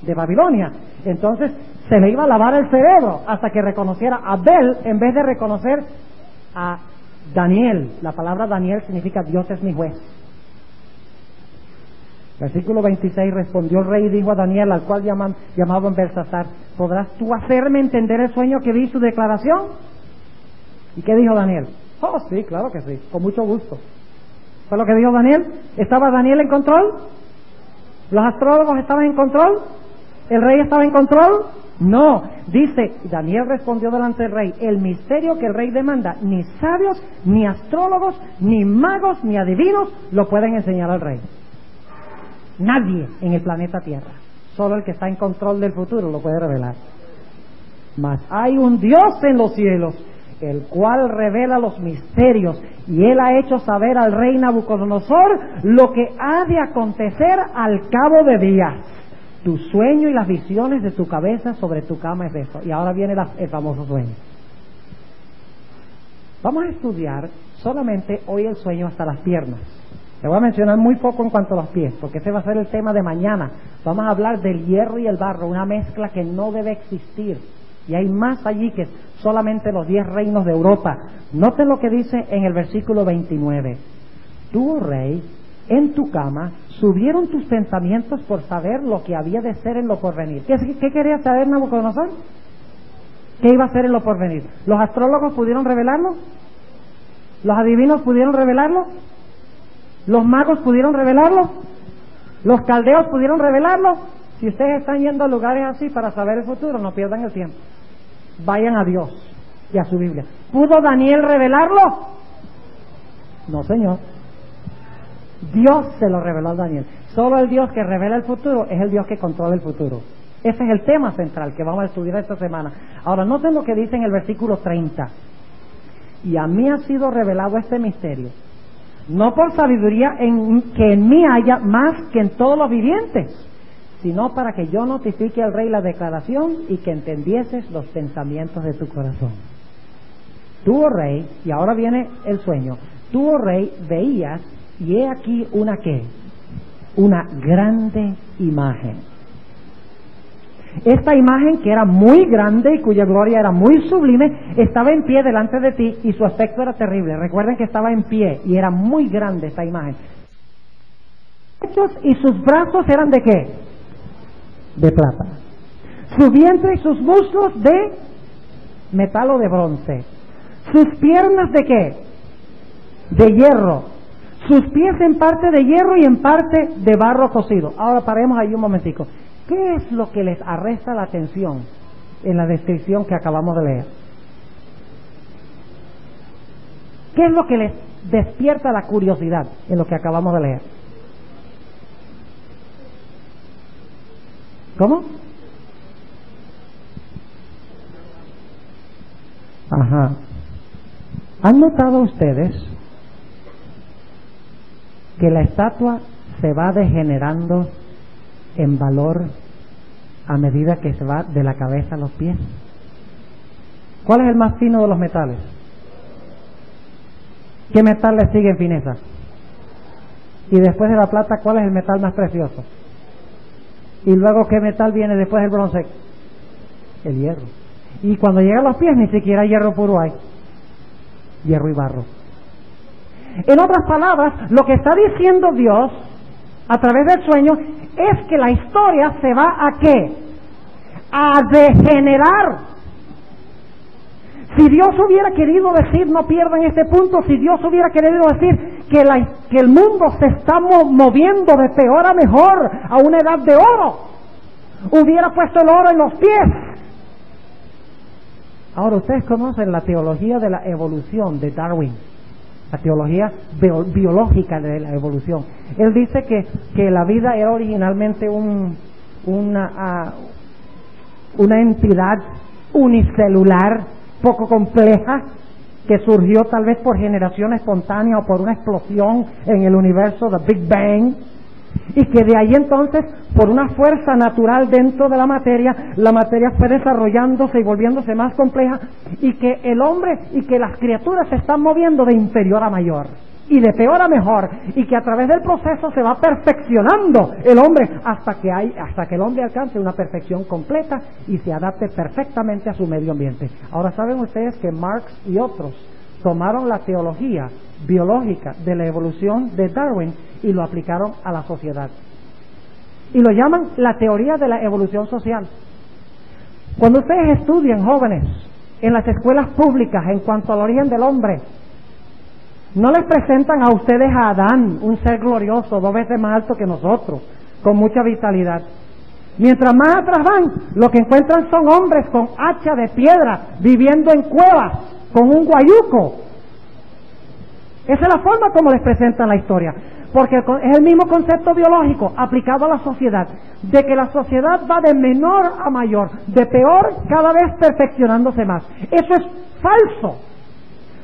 de Babilonia, entonces se le iba a lavar el cerebro hasta que reconociera a Bel en vez de reconocer a Daniel. La palabra Daniel significa Dios es mi juez. Versículo 26, respondió el rey y dijo a Daniel, al cual llamaban Belsasar, ¿podrás tú hacerme entender el sueño que vi y su declaración? ¿Y qué dijo Daniel? Oh, sí, claro que sí, con mucho gusto. ¿Fue lo que dijo Daniel? ¿Estaba Daniel en control? ¿Los astrólogos estaban en control? ¿El rey estaba en control? No. Dice, Daniel respondió delante del rey, el misterio que el rey demanda, ni sabios, ni astrólogos, ni magos, ni adivinos lo pueden enseñar al rey. Nadie en el planeta Tierra. Solo el que está en control del futuro lo puede revelar. Mas hay un Dios en los cielos, el cual revela los misterios, y él ha hecho saber al rey Nabucodonosor lo que ha de acontecer al cabo de días. Tu sueño y las visiones de tu cabeza sobre tu cama es eso. Y ahora viene el famoso sueño. Vamos a estudiar solamente hoy el sueño hasta las piernas. Le voy a mencionar muy poco en cuanto a los pies, porque ese va a ser el tema de mañana. Vamos a hablar del hierro y el barro, una mezcla que no debe existir. Y hay más allí que solamente los 10 reinos de Europa. Noten lo que dice en el versículo 29. Tú, oh rey, en tu cama subieron tus pensamientos por saber lo que había de ser en lo porvenir. ¿Qué quería saber Nabucodonosor? ¿Qué iba a ser en lo porvenir? ¿Los astrólogos pudieron revelarlo? ¿Los adivinos pudieron revelarlo? ¿Los magos pudieron revelarlo? ¿Los caldeos pudieron revelarlo? Si ustedes están yendo a lugares así para saber el futuro, no pierdan el tiempo. Vayan a Dios y a su Biblia. ¿Pudo Daniel revelarlo? No, señor. Dios se lo reveló a Daniel. Solo el Dios que revela el futuro es el Dios que controla el futuro. Ese es el tema central que vamos a estudiar esta semana. Ahora, noten lo que dice en el versículo 30. Y a mí ha sido revelado este misterio, no por sabiduría que en mí haya más que en todos los vivientes, sino para que yo notifique al rey la declaración y que entendieses los pensamientos de tu corazón. Tú, oh rey, y ahora viene el sueño, tú, oh rey, veías, y he aquí una ¿qué? Una grande imagen. Esta imagen, que era muy grande y cuya gloria era muy sublime, estaba en pie delante de ti y su aspecto era terrible. Recuerden que estaba en pie y era muy grande esta imagen. Y sus brazos eran ¿de qué? De plata. Su vientre y sus muslos de metal o de bronce. Sus piernas ¿de qué? De hierro. Sus pies en parte de hierro y en parte de barro cocido. Ahora paremos ahí un momentico. ¿Qué es lo que les arresta la atención en la descripción que acabamos de leer? ¿Qué es lo que les despierta la curiosidad en lo que acabamos de leer? ¿Cómo? Ajá. ¿Han notado ustedes que la estatua se va degenerando en valor a medida que se va de la cabeza a los pies? ¿Cuál es el más fino de los metales? ¿Qué metal le sigue en fineza? Y después de la plata, ¿cuál es el metal más precioso? Y luego, ¿qué metal viene después del bronce? El hierro. Y cuando llega a los pies, ni siquiera hierro puro hay. Hierro y barro. En otras palabras, lo que está diciendo Dios a través del sueño es que la historia se va ¿a qué? A degenerar. Si Dios hubiera querido decir, no pierdan este punto, si Dios hubiera querido decir que el mundo se está moviendo de peor a mejor a una edad de oro, hubiera puesto el oro en los pies. Ahora, ustedes conocen la teología de la evolución de Darwin, la teología biológica de la evolución. Él dice que la vida era originalmente una entidad unicelular, poco compleja, que surgió tal vez por generación espontánea o por una explosión en el universo, the Big Bang, y que de ahí entonces, por una fuerza natural dentro de la materia fue desarrollándose y volviéndose más compleja, y que el hombre y que las criaturas se están moviendo de inferior a mayor y de peor a mejor, y que a través del proceso se va perfeccionando el hombre hasta que el hombre alcance una perfección completa y se adapte perfectamente a su medio ambiente. Ahora, saben ustedes que Marx y otros tomaron la teología biológica de la evolución de Darwin y lo aplicaron a la sociedad. y lo llaman la teoría de la evolución social. Cuando ustedes estudian, jóvenes, en las escuelas públicas en cuanto al origen del hombre, no les presentan a ustedes a Adán, un ser glorioso, 2 veces más alto que nosotros, con mucha vitalidad. Mientras más atrás van, lo que encuentran son hombres con hacha de piedra, viviendo en cuevas, con un guayuco. Esa es la forma como les presentan la historia, porque es el mismo concepto biológico aplicado a la sociedad, de que la sociedad va de menor a mayor, de peor cada vez perfeccionándose más. Eso es falso,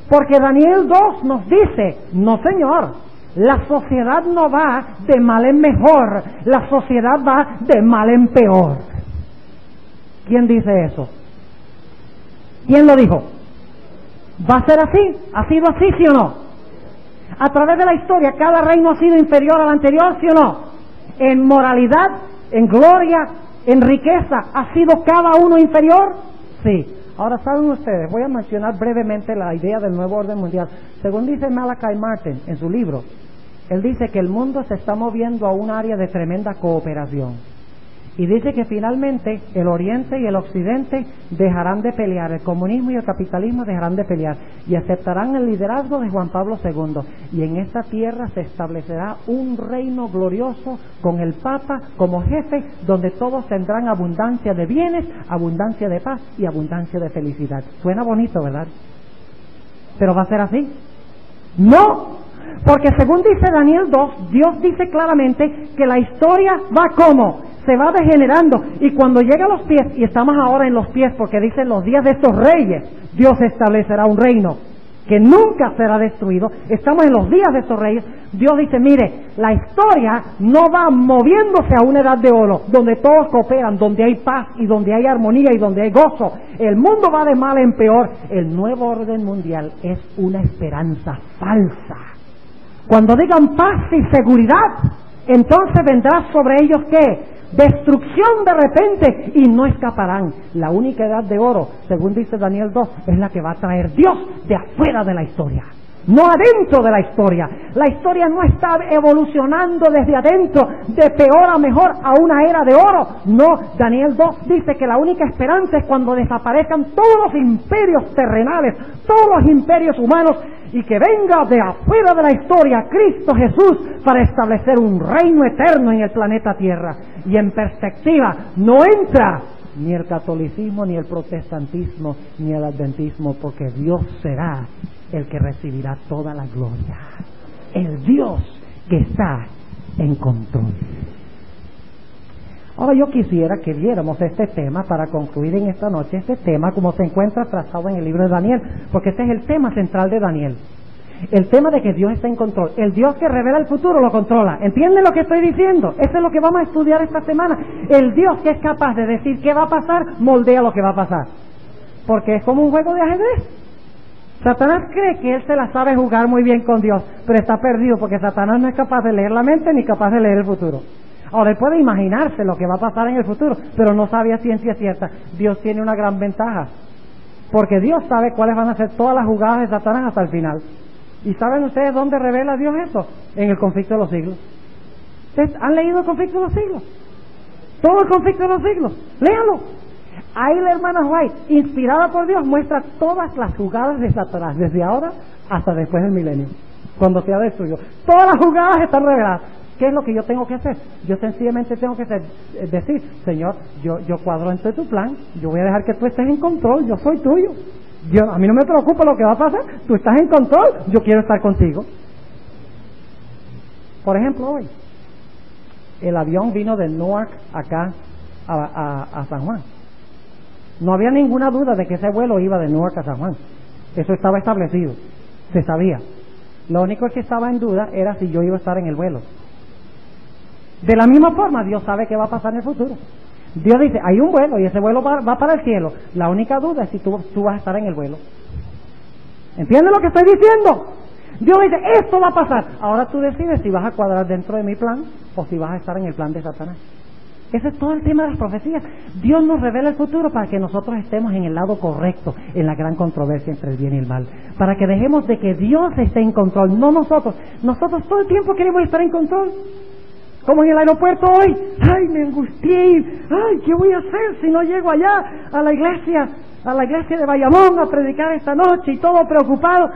porque Daniel 2 nos dice, no señor, la sociedad no va de mal en mejor, la sociedad va de mal en peor. ¿Quién dice eso? ¿Quién lo dijo? ¿Va a ser así? ¿Ha sido así, sí o no? A través de la historia, cada reino ha sido inferior al anterior, ¿sí o no? En moralidad, en gloria, en riqueza, ¿ha sido cada uno inferior? Sí. Ahora, ¿saben ustedes? Voy a mencionar brevemente la idea del nuevo orden mundial. Según dice Malachi Martin en su libro, él dice que el mundo se está moviendo a un área de tremenda cooperación. Y dice que finalmente el Oriente y el Occidente dejarán de pelear, el comunismo y el capitalismo dejarán de pelear y aceptarán el liderazgo de Juan Pablo II. Y en esta tierra se establecerá un reino glorioso con el Papa como jefe, donde todos tendrán abundancia de bienes, abundancia de paz y abundancia de felicidad. Suena bonito, ¿verdad? ¿Pero va a ser así? ¡No! Porque según dice Daniel 2, Dios dice claramente que la historia va como se va degenerando, y cuando llega a los pies, y estamos ahora en los pies porque dicen los días de estos reyes, Dios establecerá un reino que nunca será destruido. Estamos en los días de estos reyes. Dios dice, mire, la historia no va moviéndose a una edad de oro, donde todos cooperan, donde hay paz y donde hay armonía y donde hay gozo. El mundo va de mal en peor. El nuevo orden mundial es una esperanza falsa. Cuando digan paz y seguridad, entonces vendrá sobre ellos ¿qué? Destrucción de repente, y no escaparán. La única edad de oro, según dice Daniel 2, es la que va a traer Dios de afuera de la historia, no adentro de la historia. La historia no está evolucionando desde adentro, de peor a mejor, a una era de oro. No, Daniel 2 dice que la única esperanza es cuando desaparezcan todos los imperios terrenales, todos los imperios humanos, y que venga de afuera de la historia Cristo Jesús para establecer un reino eterno en el planeta Tierra. Y en perspectiva no entra ni el catolicismo, ni el protestantismo, ni el adventismo, porque Dios será el que recibirá toda la gloria. El Dios que está en control. Ahora yo quisiera que viéramos este tema para concluir en esta noche, este tema como se encuentra trazado en el libro de Daniel, porque este es el tema central de Daniel. El tema de que Dios está en control. El Dios que revela el futuro lo controla. ¿Entienden lo que estoy diciendo? Eso es lo que vamos a estudiar esta semana. El Dios que es capaz de decir qué va a pasar, moldea lo que va a pasar. Porque es como un juego de ajedrez. Satanás cree que él se la sabe jugar muy bien con Dios, pero está perdido porque Satanás no es capaz de leer la mente ni capaz de leer el futuro. Ahora, él puede imaginarse lo que va a pasar en el futuro, pero no sabe a ciencia cierta. Dios tiene una gran ventaja, porque Dios sabe cuáles van a ser todas las jugadas de Satanás hasta el final. ¿Y saben ustedes dónde revela Dios eso? En el conflicto de los siglos. ¿Ustedes han leído el conflicto de los siglos? Todo el conflicto de los siglos. Léanlo. Ahí la hermana White, inspirada por Dios, muestra todas las jugadas de Satanás, desde ahora hasta después del milenio, cuando sea destruido. Todas las jugadas están reveladas. ¿Qué es lo que yo tengo que hacer? Yo sencillamente tengo que decir, Señor, yo cuadro entre tu plan, yo voy a dejar que tú estés en control, yo soy tuyo. A mí no me preocupa lo que va a pasar, tú estás en control, yo quiero estar contigo. Por ejemplo, hoy, el avión vino de Newark acá a San Juan. No había ninguna duda de que ese vuelo iba de Newark a San Juan. Eso estaba establecido, se sabía. Lo único que estaba en duda era si yo iba a estar en el vuelo. De la misma forma, Dios sabe qué va a pasar en el futuro. Dios dice, hay un vuelo y ese vuelo va para el cielo. La única duda es si tú vas a estar en el vuelo. ¿Entiendes lo que estoy diciendo? Dios dice, esto va a pasar. Ahora tú decides si vas a cuadrar dentro de mi plan o si vas a estar en el plan de Satanás. Ese es todo el tema de las profecías. Dios nos revela el futuro para que nosotros estemos en el lado correcto, en la gran controversia entre el bien y el mal. Para que dejemos de que Dios esté en control, no nosotros. Nosotros todo el tiempo queremos estar en control. Como en el aeropuerto hoy, ay, me angustié, ay, ¿qué voy a hacer si no llego allá a la iglesia de Bayamón a predicar esta noche? Y todo preocupado,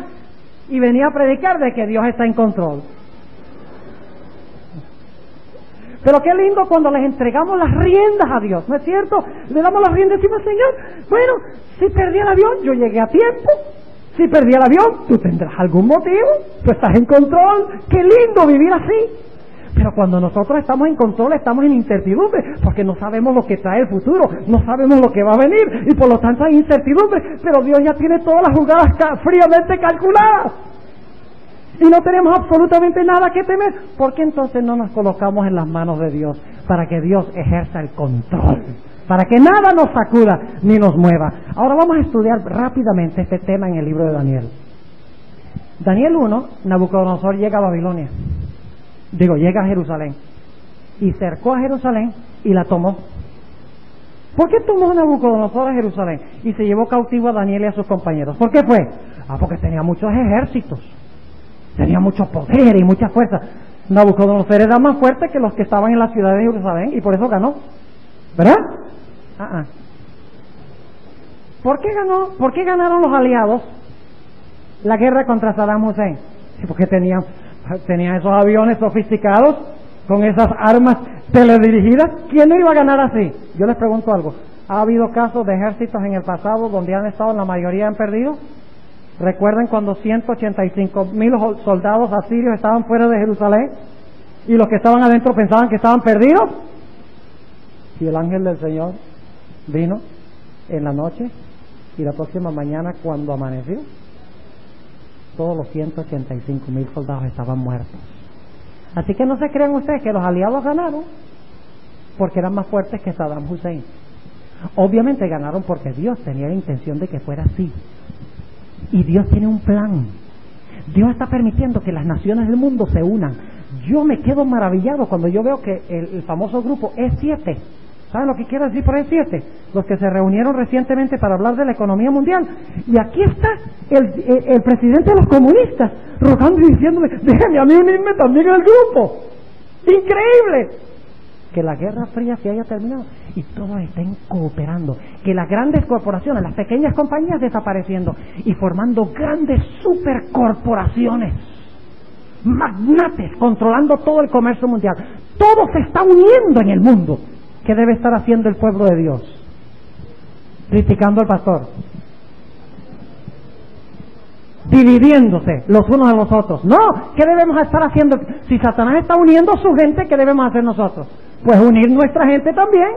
y venía a predicar de que Dios está en control. Pero qué lindo cuando les entregamos las riendas a Dios, ¿no es cierto? Le damos las riendas y decimos, Señor, bueno, si perdí el avión, yo llegué a tiempo. Si perdí el avión, tú tendrás algún motivo, tú estás en control. Qué lindo vivir así. Pero cuando nosotros estamos en control, estamos en incertidumbre, porque no sabemos lo que trae el futuro, no sabemos lo que va a venir, y por lo tanto hay incertidumbre, pero Dios ya tiene todas las jugadas fríamente calculadas. Y no tenemos absolutamente nada que temer. ¿Por qué entonces no nos colocamos en las manos de Dios? Para que Dios ejerza el control, para que nada nos sacuda ni nos mueva. Ahora vamos a estudiar rápidamente este tema en el libro de Daniel. Daniel 1, Nabucodonosor llega a Babilonia. Llega a Jerusalén. Y cercó a Jerusalén y la tomó. ¿Por qué tomó Nabucodonosor a Jerusalén? Y se llevó cautivo a Daniel y a sus compañeros. ¿Por qué fue? Porque tenía muchos ejércitos. Tenía mucho poder y mucha fuerza. Nabucodonosor era más fuerte que los que estaban en la ciudad de Jerusalén y por eso ganó. ¿Verdad? ¿Por qué ganó? ¿Por qué ganaron los aliados la guerra contra Saddam Hussein? Sí, porque tenían esos aviones sofisticados con esas armas teledirigidas. ¿Quién no iba a ganar así? Yo les pregunto algo. ¿Ha habido casos de ejércitos en el pasado donde han estado, la mayoría han perdido? ¿Recuerdan cuando 185,000 soldados asirios estaban fuera de Jerusalén y los que estaban adentro pensaban que estaban perdidos? Y el ángel del Señor vino en la noche y la próxima mañana cuando amaneció, todos los 185,000 soldados estaban muertos. Así que no se crean ustedes que los aliados ganaron porque eran más fuertes que Saddam Hussein. Obviamente ganaron porque Dios tenía la intención de que fuera así. Y Dios tiene un plan. Dios está permitiendo que las naciones del mundo se unan. Yo me quedo maravillado cuando yo veo que el famoso grupo E7, ¿saben lo que quiero decir por E7? Los que se reunieron recientemente para hablar de la economía mundial. Y aquí está el presidente de los comunistas rogando y diciéndome, déjame a mí unirme también al grupo. ¡Increíble! Que la Guerra Fría se haya terminado y todos estén cooperando, que las grandes corporaciones, las pequeñas compañías desapareciendo y formando grandes supercorporaciones, magnates, controlando todo el comercio mundial. Todo se está uniendo en el mundo. ¿Qué debe estar haciendo el pueblo de Dios? Criticando al pastor, dividiéndose los unos a los otros. No, ¿qué debemos estar haciendo? Si Satanás está uniendo a su gente, ¿qué debemos hacer nosotros? Pues unir nuestra gente también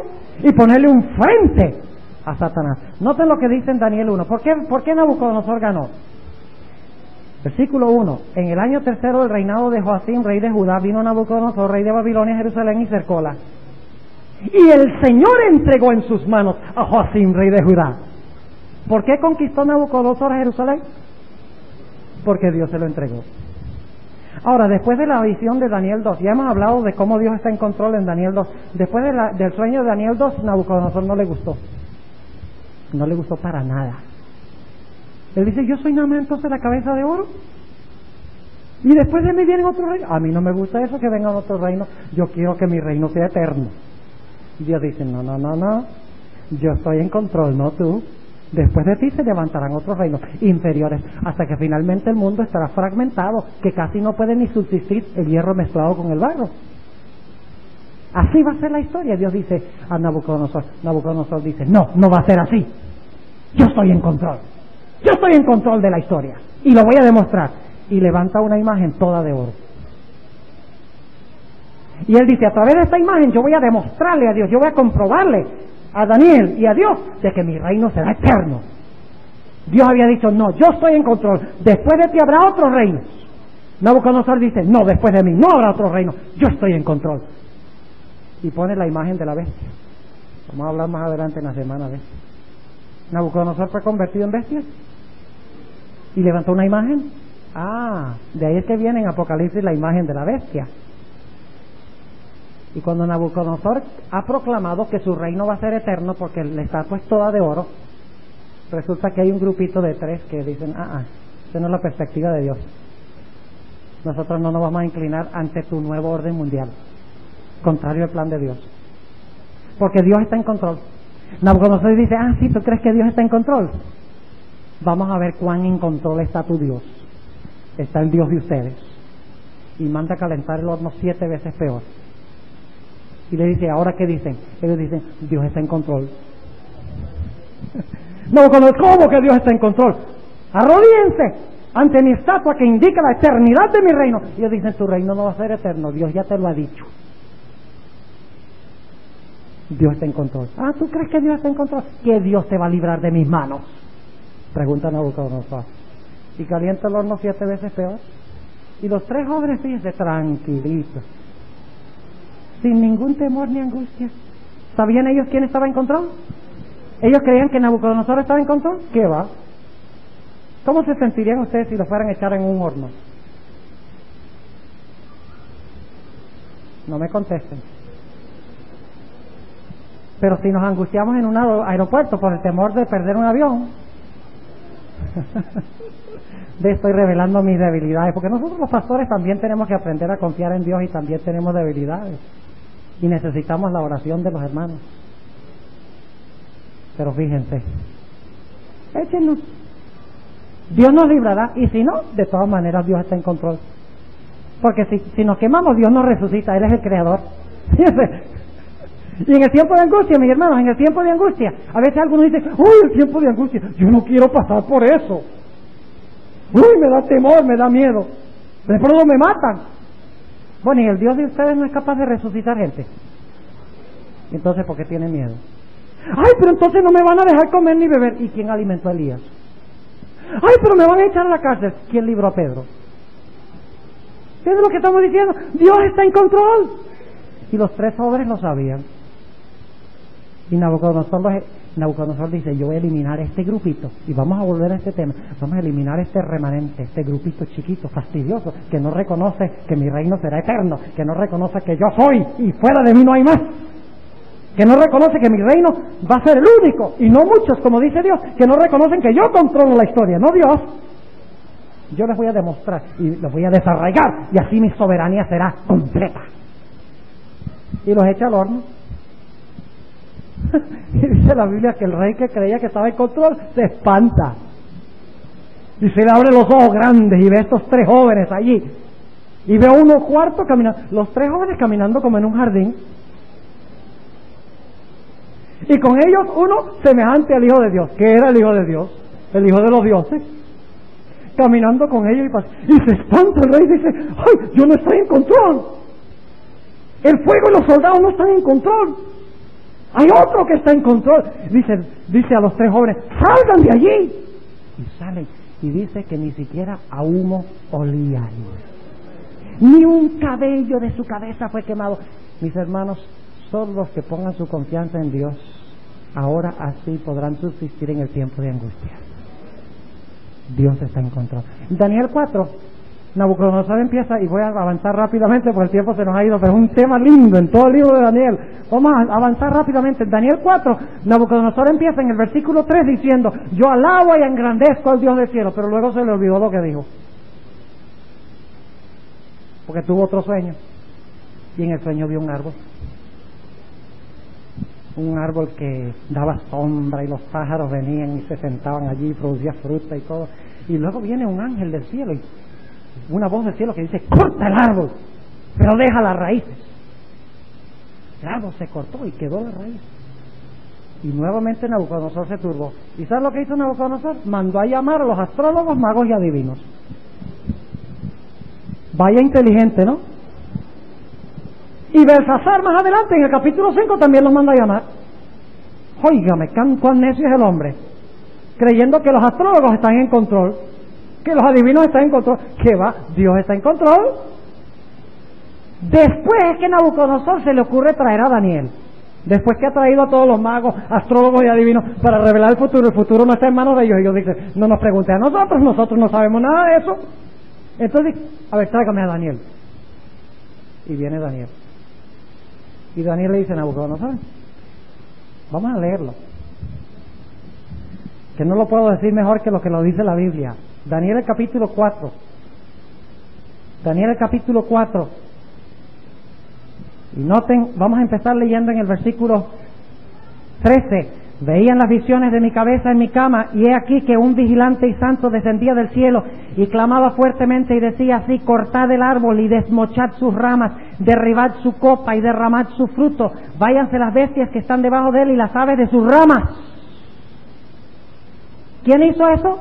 y ponerle un frente a Satanás. Noten lo que dice en Daniel 1. ¿Por qué Nabucodonosor ganó? Versículo 1. En el año tercero del reinado de Joacim, rey de Judá, vino Nabucodonosor, rey de Babilonia, a Jerusalén y cercóla. Y el Señor entregó en sus manos a Joacim, rey de Judá. ¿Por qué conquistó Nabucodonosor a Jerusalén? Porque Dios se lo entregó. Ahora, después de la visión de Daniel 2, ya hemos hablado de cómo Dios está en control en Daniel 2. Después del sueño de Daniel 2, Nabucodonosor no le gustó. No le gustó para nada. Él dice, yo soy nada más entonces la cabeza de oro. Y después de mí vienen otros reinos. A mí no me gusta eso que vengan otros reinos. Yo quiero que mi reino sea eterno. Y Dios dice, no. Yo estoy en control, no tú. Después de ti se levantarán otros reinos inferiores, hasta que finalmente el mundo estará fragmentado, que casi no puede ni subsistir el hierro mezclado con el barro. Así va a ser la historia. Dios dice a Nabucodonosor. Nabucodonosor dice, no va a ser así. Yo estoy en control. Yo estoy en control de la historia y lo voy a demostrar. Y levanta una imagen toda de oro. Y él dice, a través de esta imagen yo voy a demostrarle a Dios, yo voy a comprobarle a Daniel y a Dios de que mi reino será eterno. Dios había dicho, no, yo estoy en control, después de ti habrá otros reinos. Nabucodonosor dice, no, después de mí no habrá otro reino, yo estoy en control. Y pone la imagen de la bestia. Vamos a hablar más adelante en la semana de esto. Nabucodonosor fue convertido en bestia y levantó una imagen. De ahí es que viene en Apocalipsis la imagen de la bestia. Y cuando Nabucodonosor ha proclamado que su reino va a ser eterno porque la estatua es toda de oro, resulta que hay un grupito de 3 que dicen, esa no es la perspectiva de Dios. Nosotros no nos vamos a inclinar ante tu nuevo orden mundial. contrario al plan de Dios. Porque Dios está en control. Nabucodonosor dice, sí, ¿tú crees que Dios está en control? Vamos a ver cuán en control está tu Dios. Está el Dios de ustedes. Y manda a calentar el horno 7 veces peor. Y le dice, ¿ahora qué dicen? Ellos dicen, Dios está en control. Nabucodonosor, ¿cómo que Dios está en control? Arrodíllense ante mi estatua que indica la eternidad de mi reino. Y ellos dicen, tu reino no va a ser eterno, Dios ya te lo ha dicho. Dios está en control. ¿Tú crees que Dios está en control? ¿Que Dios te va a librar de mis manos? Pregunta Nabucodonosor. Y calienta el horno 7 veces peor. Y los 3 jóvenes, fíjense, tranquilitos, sin ningún temor ni angustia. ¿Sabían ellos quién estaba en control? ¿Ellos creían que Nabucodonosor estaba en control? ¿Qué va? ¿Cómo se sentirían ustedes si lo fueran a echar en un horno? No me contesten. Pero si nos angustiamos en un aeropuerto por el temor de perder un avión, estoy revelando mis debilidades, porque nosotros los pastores también tenemos que aprender a confiar en Dios y también tenemos debilidades y necesitamos la oración de los hermanos. Pero fíjense, échenos, Dios nos librará, y si no, de todas maneras Dios está en control, porque si nos quemamos, Dios nos resucita, Él es el creador. Fíjense. Y en el tiempo de angustia, mis hermanos, en el tiempo de angustia, a veces algunos dicen, uy, el tiempo de angustia, yo no quiero pasar por eso. Uy, me da temor, me da miedo. De pronto me matan. Bueno, ¿y el Dios de ustedes no es capaz de resucitar gente? Entonces, ¿por qué tienen miedo? Ay, pero entonces no me van a dejar comer ni beber. ¿Y quién alimentó a Elías? Ay, pero me van a echar a la cárcel. ¿Quién libró a Pedro? ¿Qué es lo que estamos diciendo? Dios está en control. Y los 3 jóvenes lo sabían. Y Nabucodonosor dice, yo voy a eliminar este grupito, y vamos a volver a este tema, vamos a eliminar este remanente, este grupito chiquito, fastidioso, que no reconoce que mi reino será eterno, que no reconoce que yo soy y fuera de mí no hay más, que no reconoce que mi reino va a ser el único, y no muchos, como dice Dios, que no reconocen que yo controlo la historia, no Dios. Yo les voy a demostrar y los voy a desarraigar, y así mi soberanía será completa. Y los echa al horno. Y dice la Biblia que el rey que creía que estaba en control se espanta y se le abren los ojos grandes y ve a estos 3 jóvenes allí, y ve uno cuarto caminando, los 3 jóvenes caminando como en un jardín, y con ellos uno semejante al Hijo de Dios, que era el Hijo de Dios, el Hijo de los dioses, caminando con ellos, y se espanta el rey y dice, ay, yo no estoy en control, el fuego y los soldados no están en control, hay otro que está en control. Dice a los 3 jóvenes, salgan de allí. Y salen. Y dice que ni siquiera a humo olían. Ni un cabello de su cabeza fue quemado. Mis hermanos, son los que pongan su confianza en Dios. Ahora así podrán subsistir en el tiempo de angustia. Dios está en control. Daniel 4. Nabucodonosor empieza, y voy a avanzar rápidamente porque el tiempo se nos ha ido, pero es un tema lindo en todo el libro de Daniel. Vamos a avanzar rápidamente. En Daniel 4, Nabucodonosor empieza en el versículo 3 diciendo, yo alabo y engrandezco al Dios del cielo, pero luego se le olvidó lo que dijo, porque tuvo otro sueño, y en el sueño vio un árbol que daba sombra, y los pájaros venían y se sentaban allí y producía fruta y todo, y luego viene un ángel del cielo y una voz del cielo que dice, corta el árbol, pero deja las raíces. El árbol se cortó y quedó la raíz. Y nuevamente Nabucodonosor se turbó. ¿Y sabes lo que hizo Nabucodonosor? Mandó a llamar a los astrólogos, magos y adivinos. Vaya inteligente, ¿no? Y Belsasar más adelante, en el capítulo 5, también los manda a llamar. Óigame, cuán necio es el hombre, creyendo que los astrólogos están en control, que los adivinos están en control. ¿Qué va? Dios está en control. Después es que Nabucodonosor se le ocurre traer a Daniel. Después que ha traído a todos los magos, astrólogos y adivinos para revelar el futuro no está en manos de ellos. Ellos dicen, no nos pregunten a nosotros no sabemos nada de eso. Entonces, a ver, tráigame a Daniel. Y viene Daniel. Y Daniel le dice a Nabucodonosor, vamos a leerlo, que no lo puedo decir mejor que lo dice la Biblia. Daniel el capítulo 4. Daniel el capítulo 4. Y noten, vamos a empezar leyendo en el versículo 13. Veían las visiones de mi cabeza en mi cama, y he aquí que un vigilante y santo descendía del cielo y clamaba fuertemente y decía así: cortad el árbol y desmochad sus ramas, derribad su copa y derramad su fruto, váyanse las bestias que están debajo de él y las aves de sus ramas. ¿Quién hizo eso?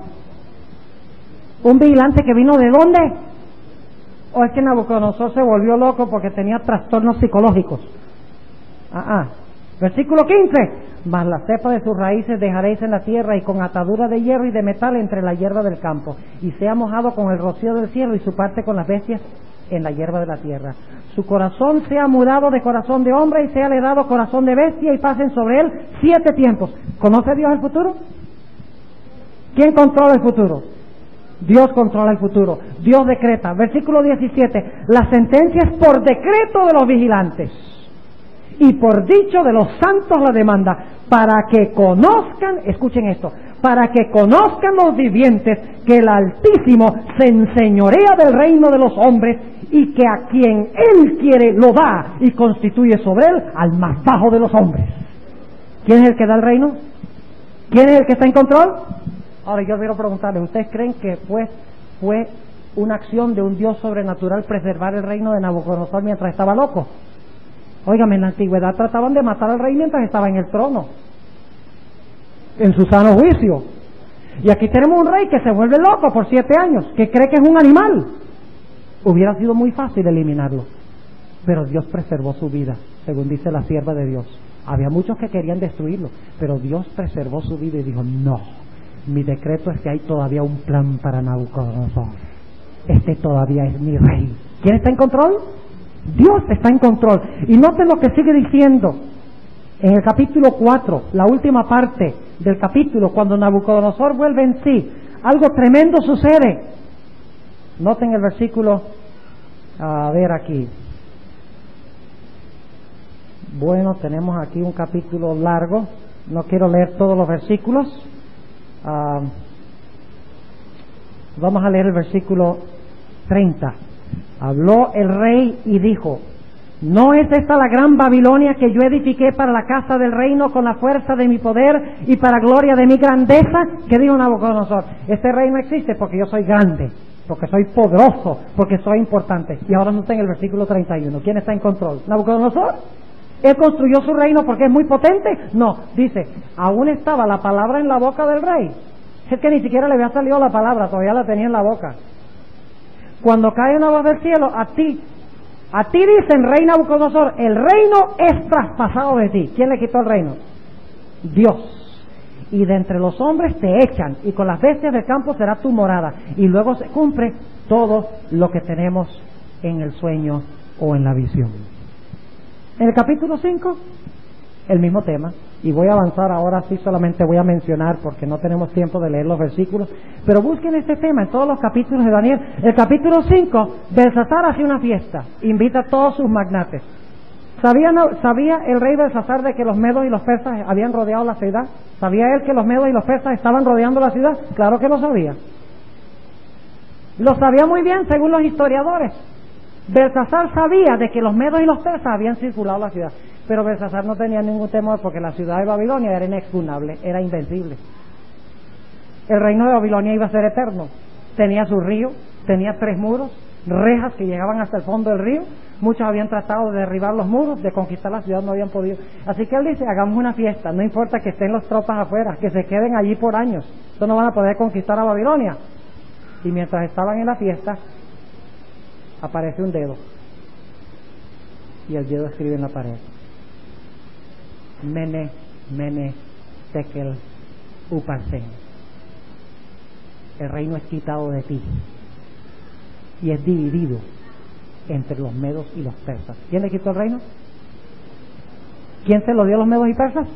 ¿Un vigilante que vino de dónde? ¿O es que Nabucodonosor se volvió loco porque tenía trastornos psicológicos? Versículo 15. Mas la cepa de sus raíces dejaréis en la tierra, y con atadura de hierro y de metal entre la hierba del campo, y sea mojado con el rocío del cielo, y su parte con las bestias en la hierba de la tierra. Su corazón sea mudado de corazón de hombre, y sea le dado corazón de bestia, y pasen sobre él 7 tiempos. ¿Conoce Dios el futuro? ¿Quién controla el futuro? Dios controla el futuro. Dios decreta. Versículo 17. La sentencia es por decreto de los vigilantes, y por dicho de los santos la demanda, para que conozcan, escuchen esto, para que conozcan los vivientes que el Altísimo se enseñorea del reino de los hombres, y que a quien Él quiere lo da, y constituye sobre él al más bajo de los hombres. ¿Quién es el que da el reino? ¿Quién es el que está en control? Ahora yo quiero preguntarles, ¿ustedes creen que fue una acción de un Dios sobrenatural preservar el reino de Nabucodonosor mientras estaba loco? Óigame, en la antigüedad trataban de matar al rey mientras estaba en el trono, en su sano juicio. Y aquí tenemos un rey que se vuelve loco por 7 años, que cree que es un animal. Hubiera sido muy fácil eliminarlo, pero Dios preservó su vida, según dice la sierva de Dios. Había muchos que querían destruirlo, pero Dios preservó su vida y dijo: no, mi decreto es que hay todavía un plan para Nabucodonosor. Este todavía es mi rey. ¿Quién está en control? Dios está en control. Y noten lo que sigue diciendo en el capítulo 4, la última parte del capítulo, cuando Nabucodonosor vuelve en sí, algo tremendo sucede. Noten el versículo, a ver aquí. Bueno, tenemos aquí un capítulo largo, no quiero leer todos los versículos. Vamos a leer el versículo 30. Habló el rey y dijo: ¿no es esta la gran Babilonia que yo edifiqué para la casa del reino con la fuerza de mi poder y para gloria de mi grandeza? ¿Qué dijo Nabucodonosor? Este reino existe porque yo soy grande, porque soy poderoso, porque soy importante. Y ahora no está en el versículo 31. ¿Quién está en control? ¿Nabucodonosor? ¿Él construyó su reino porque es muy potente? No, dice, aún estaba la palabra en la boca del rey. Es que ni siquiera le había salido la palabra, todavía la tenía en la boca. Cuando cae una voz del cielo, a ti dicen, rey Nabucodonosor, el reino es traspasado de ti. ¿Quién le quitó el reino? Dios. Y de entre los hombres te echan, y con las bestias del campo será tu morada. Y luego se cumple todo lo que tenemos en el sueño o en la visión. En el capítulo 5, el mismo tema. Y voy a avanzar ahora, sí, solamente voy a mencionar porque no tenemos tiempo de leer los versículos, pero busquen este tema en todos los capítulos de Daniel. El capítulo 5, Belsasar hace una fiesta, invita a todos sus magnates. ¿Sabía el rey Belsasar de que los medos y los persas habían rodeado la ciudad? ¿Sabía él que los medos y los persas estaban rodeando la ciudad? Claro que lo sabía. Lo sabía muy bien, según los historiadores. Belsasar sabía de que los medos y los persas habían circulado la ciudad, pero Belsasar no tenía ningún temor porque la ciudad de Babilonia era inexpugnable, era invencible. El reino de Babilonia iba a ser eterno. Tenía su río, tenía 3 muros, rejas que llegaban hasta el fondo del río. Muchos habían tratado de derribar los muros, de conquistar la ciudad, no habían podido. Así que él dice, hagamos una fiesta, no importa que estén las tropas afuera, que se queden allí por años, entonces no van a poder conquistar a Babilonia. Y mientras estaban en la fiesta, aparece un dedo, y el dedo escribe en la pared: Mene, Mene, Tekel, Uparsen. El reino es quitado de ti y es dividido entre los medos y los persas. ¿Quién le quitó el reino? ¿Quién se lo dio a los medos y persas?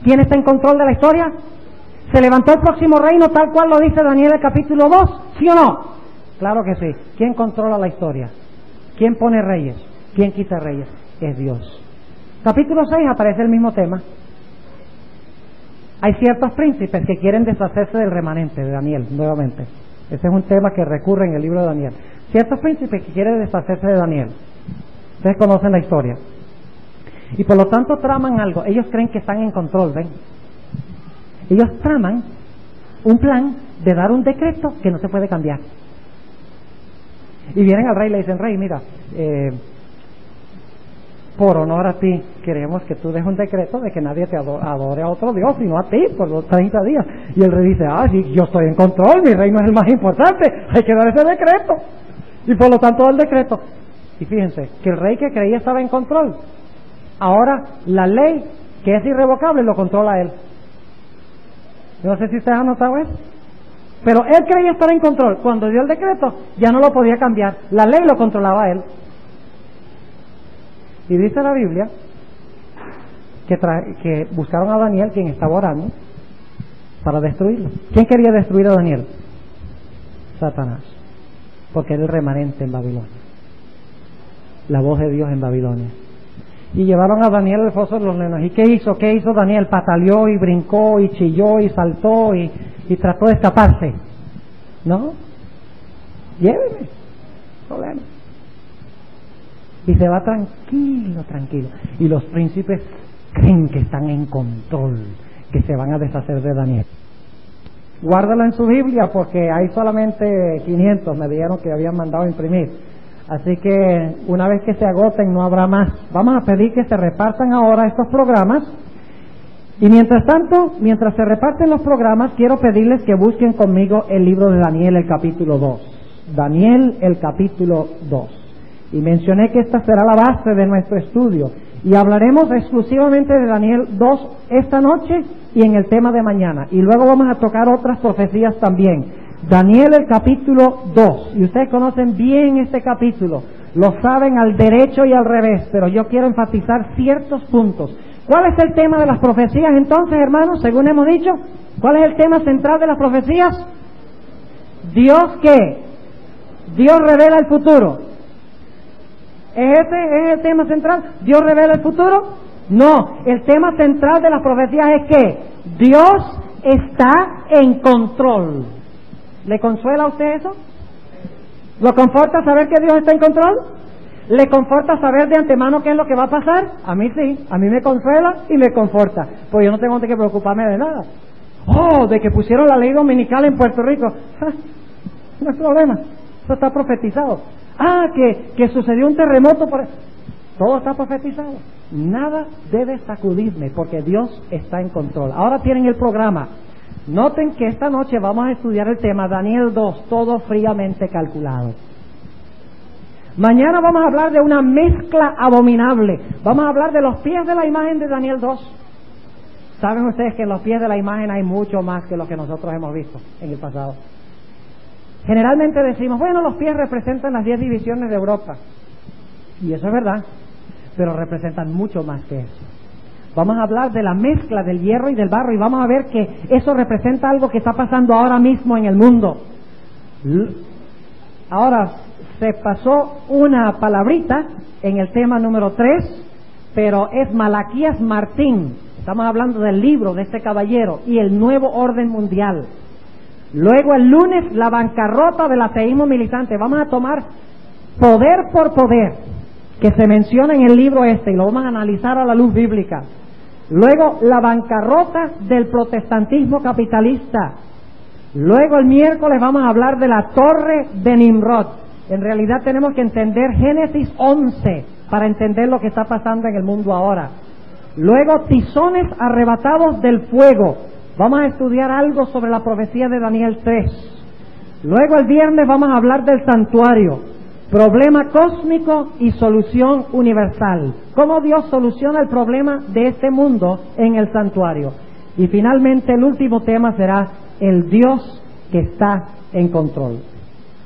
¿Quién está en control de la historia? ¿Se levantó el próximo reino tal cual lo dice Daniel el capítulo 2? ¿Sí o no? Claro que sí. ¿Quién controla la historia? ¿Quién pone reyes? ¿Quién quita reyes? Es Dios. Capítulo 6 aparece el mismo tema. Hay ciertos príncipes que quieren deshacerse del remanente de Daniel, nuevamente. Ese es un tema que recurre en el libro de Daniel. Ciertos príncipes que quieren deshacerse de Daniel. Ustedes conocen la historia. Y por lo tanto traman algo. Ellos creen que están en control, ¿ven? Ellos traman un plan de dar un decreto que no se puede cambiar. Y vienen al rey y le dicen: rey, mira, por honor a ti, queremos que tú des un decreto de que nadie te adore a otro Dios, sino a ti, por los 30 días. Y el rey dice: sí, yo estoy en control, mi reino es el más importante, hay que dar ese decreto. Y por lo tanto da el decreto. Y fíjense, que el rey que creía estaba en control, ahora la ley, que es irrevocable, lo controla él. No sé si ustedes han notado eso. Pero él creía estar en control. Cuando dio el decreto, ya no lo podía cambiar. La ley lo controlaba a él. Y dice la Biblia que buscaron a Daniel, quien estaba orando, para destruirlo. ¿Quién quería destruir a Daniel? Satanás. Porque era el remanente en Babilonia. La voz de Dios en Babilonia. Y llevaron a Daniel al foso de los leones. ¿Y qué hizo? ¿Qué hizo Daniel? Pataleó y brincó y chilló y saltó y trató de escaparse. ¿No? Lléveme. Problema. Y se va tranquilo, tranquilo. Y los príncipes creen que están en control, que se van a deshacer de Daniel. Guárdalo en su Biblia porque hay solamente 500, me dijeron que habían mandado a imprimir. Así que una vez que se agoten no habrá más. Vamos a pedir que se repartan ahora estos programas. Y mientras tanto, mientras se reparten los programas, quiero pedirles que busquen conmigo el libro de Daniel, el capítulo 2. Daniel, el capítulo 2. Y mencioné que esta será la base de nuestro estudio. Y hablaremos exclusivamente de Daniel 2 esta noche y en el tema de mañana. Y luego vamos a tocar otras profecías también. Daniel, el capítulo 2. Y ustedes conocen bien este capítulo. Lo saben al derecho y al revés. Pero yo quiero enfatizar ciertos puntos. ¿Cuál es el tema de las profecías entonces, hermanos? Según hemos dicho, ¿cuál es el tema central de las profecías? ¿Dios qué? Dios revela el futuro. ¿Es el tema central? ¿Dios revela el futuro? No, el tema central de las profecías es que Dios está en control. ¿Le consuela a usted eso? ¿Lo conforta saber que Dios está en control? ¿Le conforta saber de antemano qué es lo que va a pasar? A mí sí, a mí me consuela y me conforta, pues yo no tengo que preocuparme de nada. De que pusieron la ley dominical en Puerto Rico, no hay problema, eso está profetizado. Que sucedió un terremoto, todo está profetizado. Nada debe sacudirme porque Dios está en control. Ahora tienen el programa. Noten que esta noche vamos a estudiar el tema Daniel 2, todo fríamente calculado. Mañana vamos a hablar de una mezcla abominable. Vamos a hablar de los pies de la imagen de Daniel 2. Saben ustedes que en los pies de la imagen hay mucho más que lo que nosotros hemos visto en el pasado. Generalmente decimos, bueno, los pies representan las 10 divisiones de Europa. Y eso es verdad, pero representan mucho más que eso. Vamos a hablar de la mezcla del hierro y del barro y vamos a ver que eso representa algo que está pasando ahora mismo en el mundo. Ahora, se pasó una palabrita en el tema número 3, pero es Malaquías Martín. Estamos hablando del libro de este caballero y el nuevo orden mundial. Luego el lunes, la bancarrota del ateísmo militante. Vamos a tomar poder por poder, que se menciona en el libro y lo vamos a analizar a la luz bíblica. Luego, la bancarrota del protestantismo capitalista. Luego, el miércoles vamos a hablar de la torre de Nimrod. En realidad tenemos que entender Génesis 11 para entender lo que está pasando en el mundo ahora. Luego, tizones arrebatados del fuego. Vamos a estudiar algo sobre la profecía de Daniel 3. Luego el viernes vamos a hablar del santuario, problema cósmico y solución universal. ¿Cómo Dios soluciona el problema de este mundo en el santuario? Y finalmente el último tema será el Dios que está en control.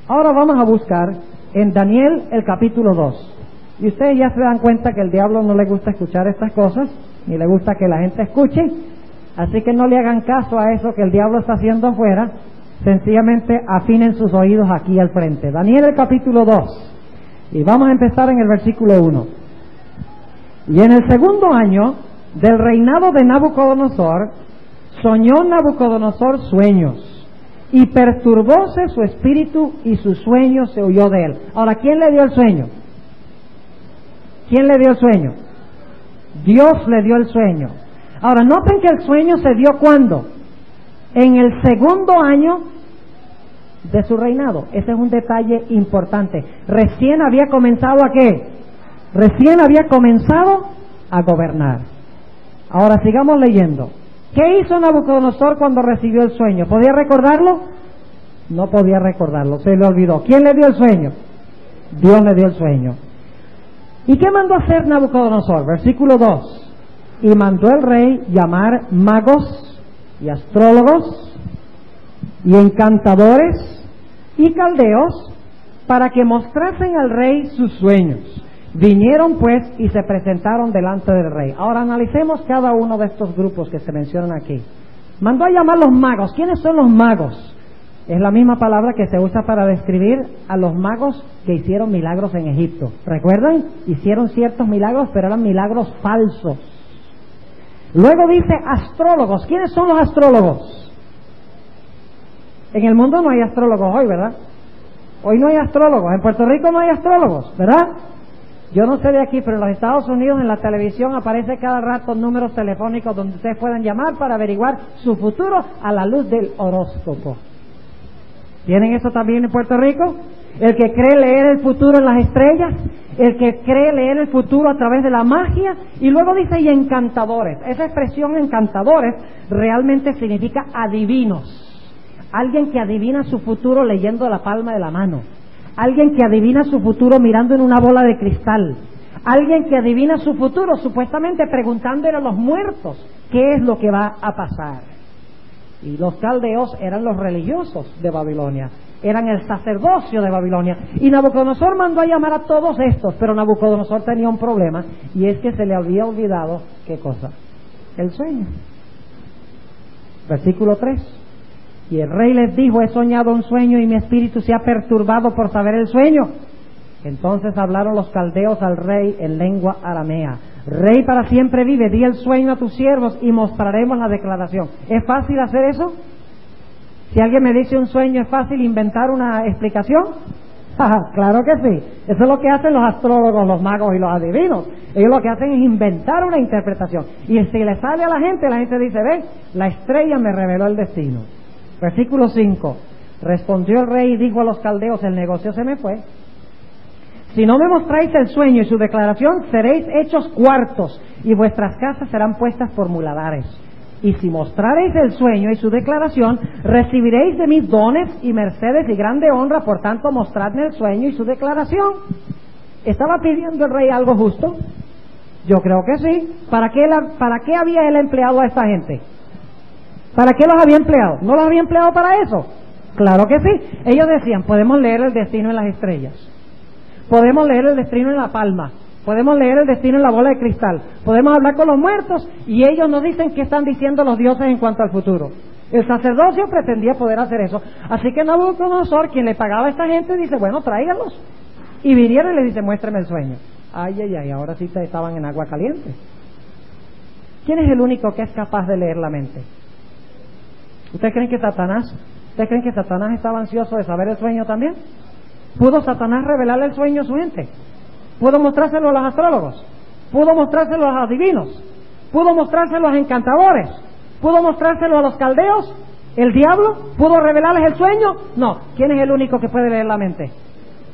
Ahora vamos a buscar en Daniel el capítulo 2. Y ustedes ya se dan cuenta que al diablo no le gusta escuchar estas cosas, ni le gusta que la gente escuche. Así que no le hagan caso a eso que el diablo está haciendo afuera, sencillamente afinen sus oídos aquí al frente. Daniel el capítulo 2, y vamos a empezar en el versículo 1. Y en el segundo año del reinado de Nabucodonosor, soñó Nabucodonosor sueños, y perturbóse su espíritu, y su sueño se huyó de él. Ahora, ¿quién le dio el sueño? ¿Quién le dio el sueño? Dios le dio el sueño. Ahora, noten que el sueño se dio ¿cuándo? En el segundo año de su reinado. Ese es un detalle importante. Recién había comenzado ¿a qué? Recién había comenzado a gobernar. Ahora sigamos leyendo. ¿Qué hizo Nabucodonosor cuando recibió el sueño? ¿Podía recordarlo? No podía recordarlo, se le olvidó. ¿Quién le dio el sueño? Dios le dio el sueño. ¿Y qué mandó hacer Nabucodonosor? Versículo 2. Y mandó el rey llamar magos y astrólogos y encantadores y caldeos para que mostrasen al rey sus sueños. Vinieron pues y se presentaron delante del rey. Ahora analicemos cada uno de estos grupos que se mencionan aquí. Mandó a llamar los magos. ¿Quiénes son los magos? Es la misma palabra que se usa para describir a los magos que hicieron milagros en Egipto. ¿Recuerdan? Hicieron ciertos milagros, pero eran milagros falsos. Luego dice astrólogos. ¿Quiénes son los astrólogos? En el mundo no hay astrólogos hoy, ¿verdad? Hoy no hay astrólogos. En Puerto Rico no hay astrólogos, ¿verdad? Yo no sé de aquí, pero en los Estados Unidos en la televisión aparece cada rato números telefónicos donde ustedes puedan llamar para averiguar su futuro a la luz del horóscopo. ¿Tienen eso también en Puerto Rico? El que cree leer el futuro en las estrellas, el que cree leer el futuro a través de la magia, y luego dice y encantadores. Esa expresión encantadores realmente significa adivinos. Alguien que adivina su futuro leyendo la palma de la mano. Alguien que adivina su futuro mirando en una bola de cristal. Alguien que adivina su futuro supuestamente preguntándole a los muertos qué es lo que va a pasar. Y los caldeos eran los religiosos de Babilonia, eran el sacerdocio de Babilonia. Y Nabucodonosor mandó a llamar a todos estos, pero Nabucodonosor tenía un problema, y es que se le había olvidado, ¿qué cosa? El sueño. Versículo 3. Y el rey les dijo, he soñado un sueño y mi espíritu se ha perturbado por saber el sueño. Entonces hablaron los caldeos al rey en lengua aramea. Rey para siempre vive, di el sueño a tus siervos y mostraremos la declaración. ¿Es fácil hacer eso? Si alguien me dice un sueño, ¿es fácil inventar una explicación? Claro que sí. Eso es lo que hacen los astrólogos, los magos y los adivinos. Ellos lo que hacen es inventar una interpretación. Y si le sale a la gente dice, ven, la estrella me reveló el destino. Versículo 5. Respondió el rey y dijo a los caldeos, el negocio se me fue. Si no me mostráis el sueño y su declaración, seréis hechos cuartos y vuestras casas serán puestas por muladares. Y si mostraréis el sueño y su declaración, recibiréis de mí dones y mercedes y grande honra, por tanto mostradme el sueño y su declaración. ¿Estaba pidiendo el rey algo justo? Yo creo que sí. ¿Para qué había él empleado a esta gente? ¿Para qué los había empleado? ¿No los había empleado para eso? Claro que sí. Ellos decían, podemos leer el destino en las estrellas. Podemos leer el destino en la palma. Podemos leer el destino en la bola de cristal. Podemos hablar con los muertos y ellos nos dicen qué están diciendo los dioses en cuanto al futuro. El sacerdocio pretendía poder hacer eso. Así que Nabucodonosor, quien le pagaba a esta gente, dice, bueno, tráiganlos. Y vinieron y le dice, muéstrame el sueño. Ay, ay, ay, ahora sí estaban en agua caliente. ¿Quién es el único que es capaz de leer la mente? ¿Ustedes creen que Satanás estaba ansioso de saber el sueño también? ¿Pudo Satanás revelarle el sueño a su gente? ¿Pudo mostrárselo a los astrólogos? ¿Pudo mostrárselo a los adivinos? ¿Pudo mostrárselo a los encantadores? ¿Pudo mostrárselo a los caldeos? ¿El diablo pudo revelarles el sueño? No. ¿Quién es el único que puede leer la mente?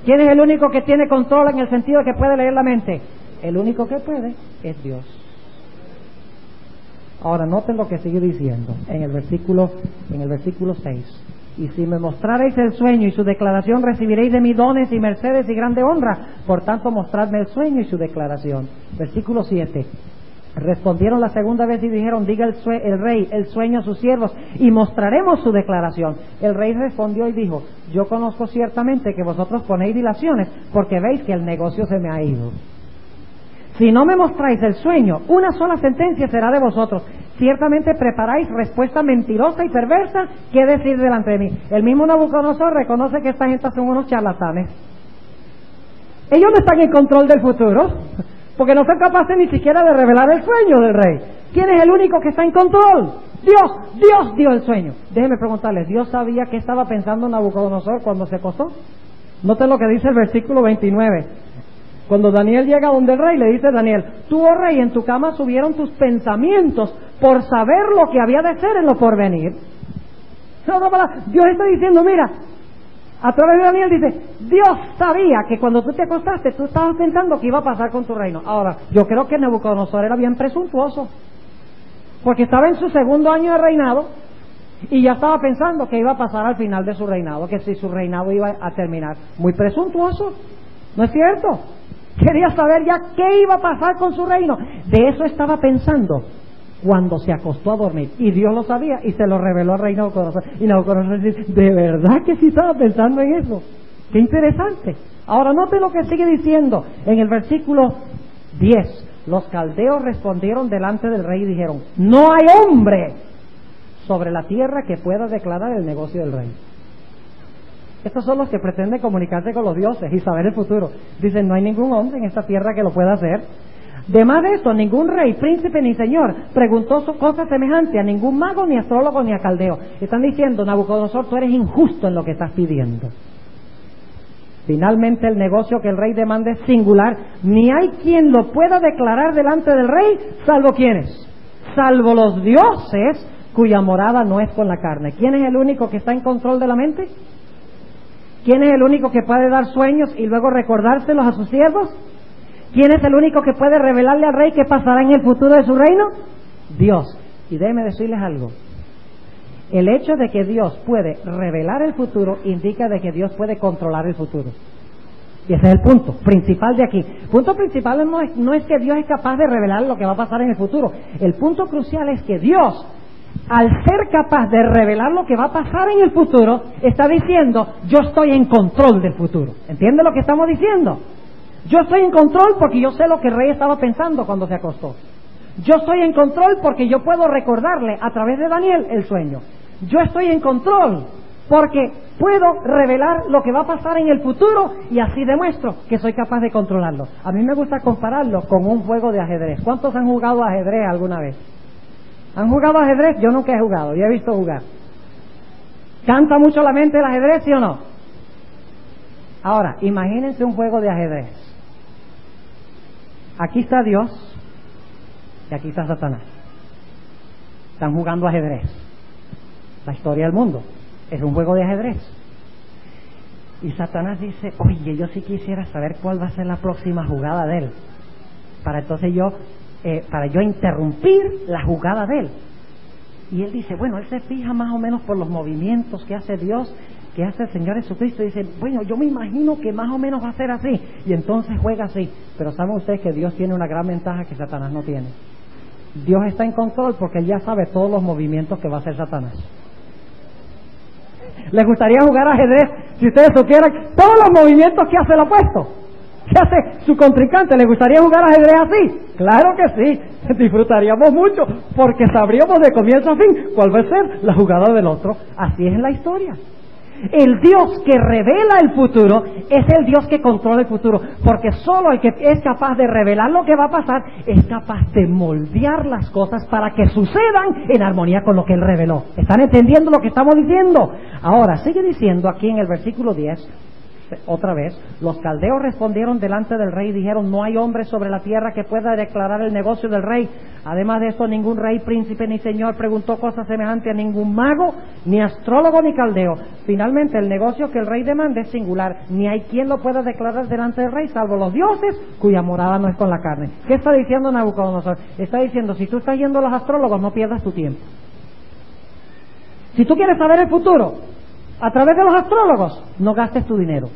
¿Quién es el único que tiene control en el sentido de que puede leer la mente? El único que puede es Dios. Ahora noten lo que sigue diciendo en el versículo 6. Y si me mostraréis el sueño y su declaración, recibiréis de mí dones y mercedes y grande honra. Por tanto, mostradme el sueño y su declaración. Versículo 7. Respondieron la segunda vez y dijeron, diga el rey el sueño a sus siervos y mostraremos su declaración. El rey respondió y dijo, yo conozco ciertamente que vosotros ponéis dilaciones porque veis que el negocio se me ha ido. Si no me mostráis el sueño, una sola sentencia será de vosotros. Ciertamente preparáis respuesta mentirosa y perversa. ¿Qué decir delante de mí? El mismo Nabucodonosor reconoce que esta gente son unos charlatanes. Ellos no están en control del futuro, porque no son capaces ni siquiera de revelar el sueño del rey. ¿Quién es el único que está en control? Dios dio el sueño. Déjenme preguntarles, ¿Dios sabía qué estaba pensando Nabucodonosor cuando se acostó? Noten lo que dice el versículo 29. Cuando Daniel llega donde el rey, le dice Daniel: tú, oh rey, en tu cama subieron tus pensamientos por saber lo que había de ser en lo porvenir. Dios está diciendo, mira, a través de Daniel dice, Dios sabía que cuando tú te acostaste, tú estabas pensando que iba a pasar con tu reino. Ahora, yo creo que Nabucodonosor era bien presuntuoso, porque estaba en su segundo año de reinado y ya estaba pensando que iba a pasar al final de su reinado, que si su reinado iba a terminar. Muy presuntuoso, ¿no es cierto? Quería saber ya qué iba a pasar con su reino. De eso estaba pensando cuando se acostó a dormir, y Dios lo sabía y se lo reveló al rey Nabucodonosor. Y Nabucodonosor dice, ¿de verdad que sí estaba pensando en eso? ¡Qué interesante! Ahora note lo que sigue diciendo en el versículo 10. Los caldeos respondieron delante del rey y dijeron: no hay hombre sobre la tierra que pueda declarar el negocio del rey. Estos son los que pretenden comunicarse con los dioses y saber el futuro. Dicen, no hay ningún hombre en esta tierra que lo pueda hacer. Además de esto, ningún rey, príncipe ni señor preguntó cosas semejantes a ningún mago, ni astrólogo, ni a caldeo. Están diciendo, Nabucodonosor, tú eres injusto en lo que estás pidiendo. Finalmente, el negocio que el rey demanda es singular. Ni hay quien lo pueda declarar delante del rey, salvo ¿quiénes? Salvo los dioses, cuya morada no es con la carne. ¿Quién es el único que está en control de la mente? ¿Quién es el único que puede dar sueños y luego recordárselos a sus siervos? ¿Quién es el único que puede revelarle al rey qué pasará en el futuro de su reino? Dios. Y déjeme decirles algo. El hecho de que Dios puede revelar el futuro indica de que Dios puede controlar el futuro. Y ese es el punto principal de aquí. El punto principal no es que Dios es capaz de revelar lo que va a pasar en el futuro. El punto crucial es que Dios, al ser capaz de revelar lo que va a pasar en el futuro, está diciendo, yo estoy en control del futuro. ¿Entiende lo que estamos diciendo? Yo estoy en control porque yo sé lo que el rey estaba pensando cuando se acostó. Yo estoy en control porque yo puedo recordarle a través de Daniel el sueño. Yo estoy en control porque puedo revelar lo que va a pasar en el futuro y así demuestro que soy capaz de controlarlo. A mí me gusta compararlo con un juego de ajedrez. ¿Cuántos han jugado ajedrez alguna vez? ¿Han jugado ajedrez? Yo nunca he jugado, yo he visto jugar. ¿Canta mucho la mente el ajedrez, sí o no? Ahora, imagínense un juego de ajedrez. Aquí está Dios y aquí está Satanás. Están jugando ajedrez. La historia del mundo es un juego de ajedrez. Y Satanás dice, oye, yo sí quisiera saber cuál va a ser la próxima jugada de él, para entonces para yo interrumpir la jugada de él. Y él dice, bueno, él se fija más o menos por los movimientos que hace Dios, que hace el Señor Jesucristo, y dice, bueno, yo me imagino que más o menos va a ser así, y entonces juega así. Pero ¿saben ustedes que Dios tiene una gran ventaja que Satanás no tiene? Dios está en control porque Él ya sabe todos los movimientos que va a hacer Satanás. ¿Les gustaría jugar ajedrez si ustedes supieran todos los movimientos que hace el opuesto? ¿Qué hace su contrincante? ¿Les gustaría jugar ajedrez así? Claro que sí, disfrutaríamos mucho porque sabríamos de comienzo a fin cuál va a ser la jugada del otro. Así es en la historia. El Dios que revela el futuro es el Dios que controla el futuro, porque solo el que es capaz de revelar lo que va a pasar es capaz de moldear las cosas para que sucedan en armonía con lo que Él reveló. ¿Están entendiendo lo que estamos diciendo? Ahora, sigue diciendo aquí en el versículo 10, otra vez, los caldeos respondieron delante del rey y dijeron, no hay hombre sobre la tierra que pueda declarar el negocio del rey. Además de esto, ningún rey, príncipe ni señor preguntó cosas semejantes a ningún mago, ni astrólogo, ni caldeo. Finalmente, el negocio que el rey demanda es singular. Ni hay quien lo pueda declarar delante del rey, salvo los dioses, cuya morada no es con la carne. ¿Qué está diciendo Nabucodonosor? Está diciendo, si tú estás yendo a los astrólogos, no pierdas tu tiempo. Si tú quieres saber el futuro a través de los astrólogos, no gastes tu dinero.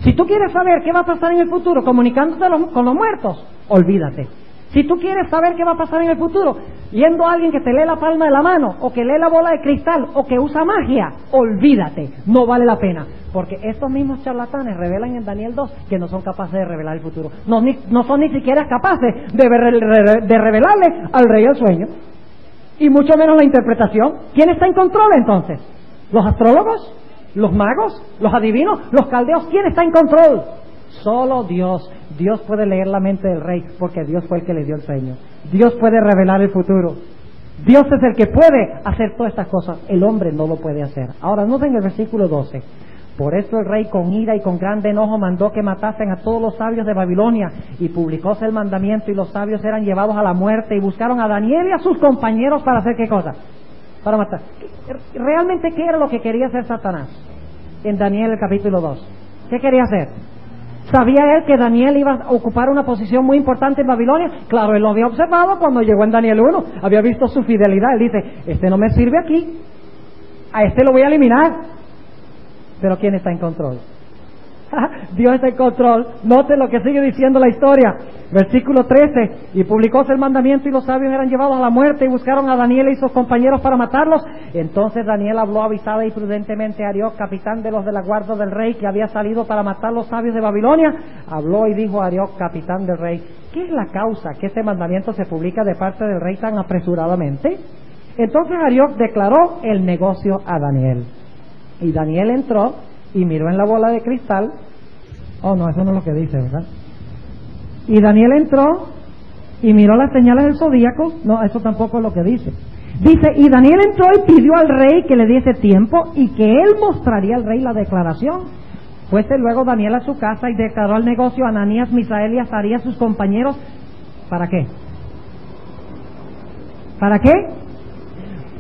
Si tú quieres saber qué va a pasar en el futuro comunicándote con los muertos, olvídate. Si tú quieres saber qué va a pasar en el futuro yendo a alguien que te lee la palma de la mano, o que lee la bola de cristal, o que usa magia, olvídate, no vale la pena. Porque estos mismos charlatanes revelan en Daniel 2 que no son capaces de revelar el futuro. No son ni siquiera capaces de revelarle al rey el sueño, y mucho menos la interpretación. ¿Quién está en control entonces? ¿Los astrólogos? ¿Los magos? ¿Los adivinos? ¿Los caldeos? ¿Quién está en control? Solo Dios. Dios puede leer la mente del rey porque Dios fue el que le dio el sueño. Dios puede revelar el futuro. Dios es el que puede hacer todas estas cosas. El hombre no lo puede hacer. Ahora noten el versículo 12. Por eso el rey con ira y con grande enojo mandó que matasen a todos los sabios de Babilonia, y publicóse el mandamiento, y los sabios eran llevados a la muerte, y buscaron a Daniel y a sus compañeros para hacer ¿qué cosa? Para matar. ¿Realmente qué era lo que quería hacer Satanás en Daniel el capítulo 2? ¿Qué quería hacer? ¿Sabía él que Daniel iba a ocupar una posición muy importante en Babilonia? Claro, él lo había observado cuando llegó en Daniel 1, había visto su fidelidad. Él dice, este no me sirve aquí, a este lo voy a eliminar. Pero ¿quién está en control? Dios está en control. Note lo que sigue diciendo la historia. Versículo 13. Y publicóse el mandamiento, y los sabios eran llevados a la muerte, y buscaron a Daniel y sus compañeros para matarlos. Entonces Daniel habló avisada y prudentemente a Arioc, capitán de los de la guardia del rey, que había salido para matar los sabios de Babilonia. Habló y dijo a Arioc, capitán del rey, ¿qué es la causa que este mandamiento se publica de parte del rey tan apresuradamente? Entonces Arioc declaró el negocio a Daniel. Y Daniel entró y miró en la bola de cristal. Oh, no, eso no es lo que dice, ¿verdad? Y Daniel entró y miró las señales del zodíaco. No, eso tampoco es lo que dice. Dice, y Daniel entró y pidió al rey que le diese tiempo y que él mostraría al rey la declaración. Fuese luego Daniel a su casa y declaró el negocio a Ananías, Misael y Azarías, sus compañeros. ¿Para qué? ¿Para qué?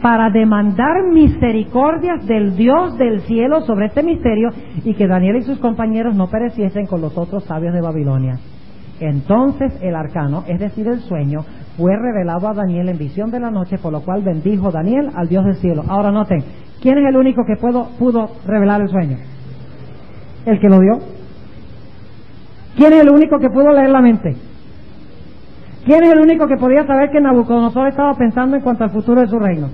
Para demandar misericordias del Dios del cielo sobre este misterio, y que Daniel y sus compañeros no pereciesen con los otros sabios de Babilonia. Entonces el arcano, es decir, el sueño, fue revelado a Daniel en visión de la noche, por lo cual bendijo Daniel al Dios del cielo. Ahora noten, ¿quién es el único que pudo revelar el sueño? El que lo dio. ¿Quién es el único que pudo leer la mente? ¿Quién es el único que podía saber que Nabucodonosor estaba pensando en cuanto al futuro de su reino?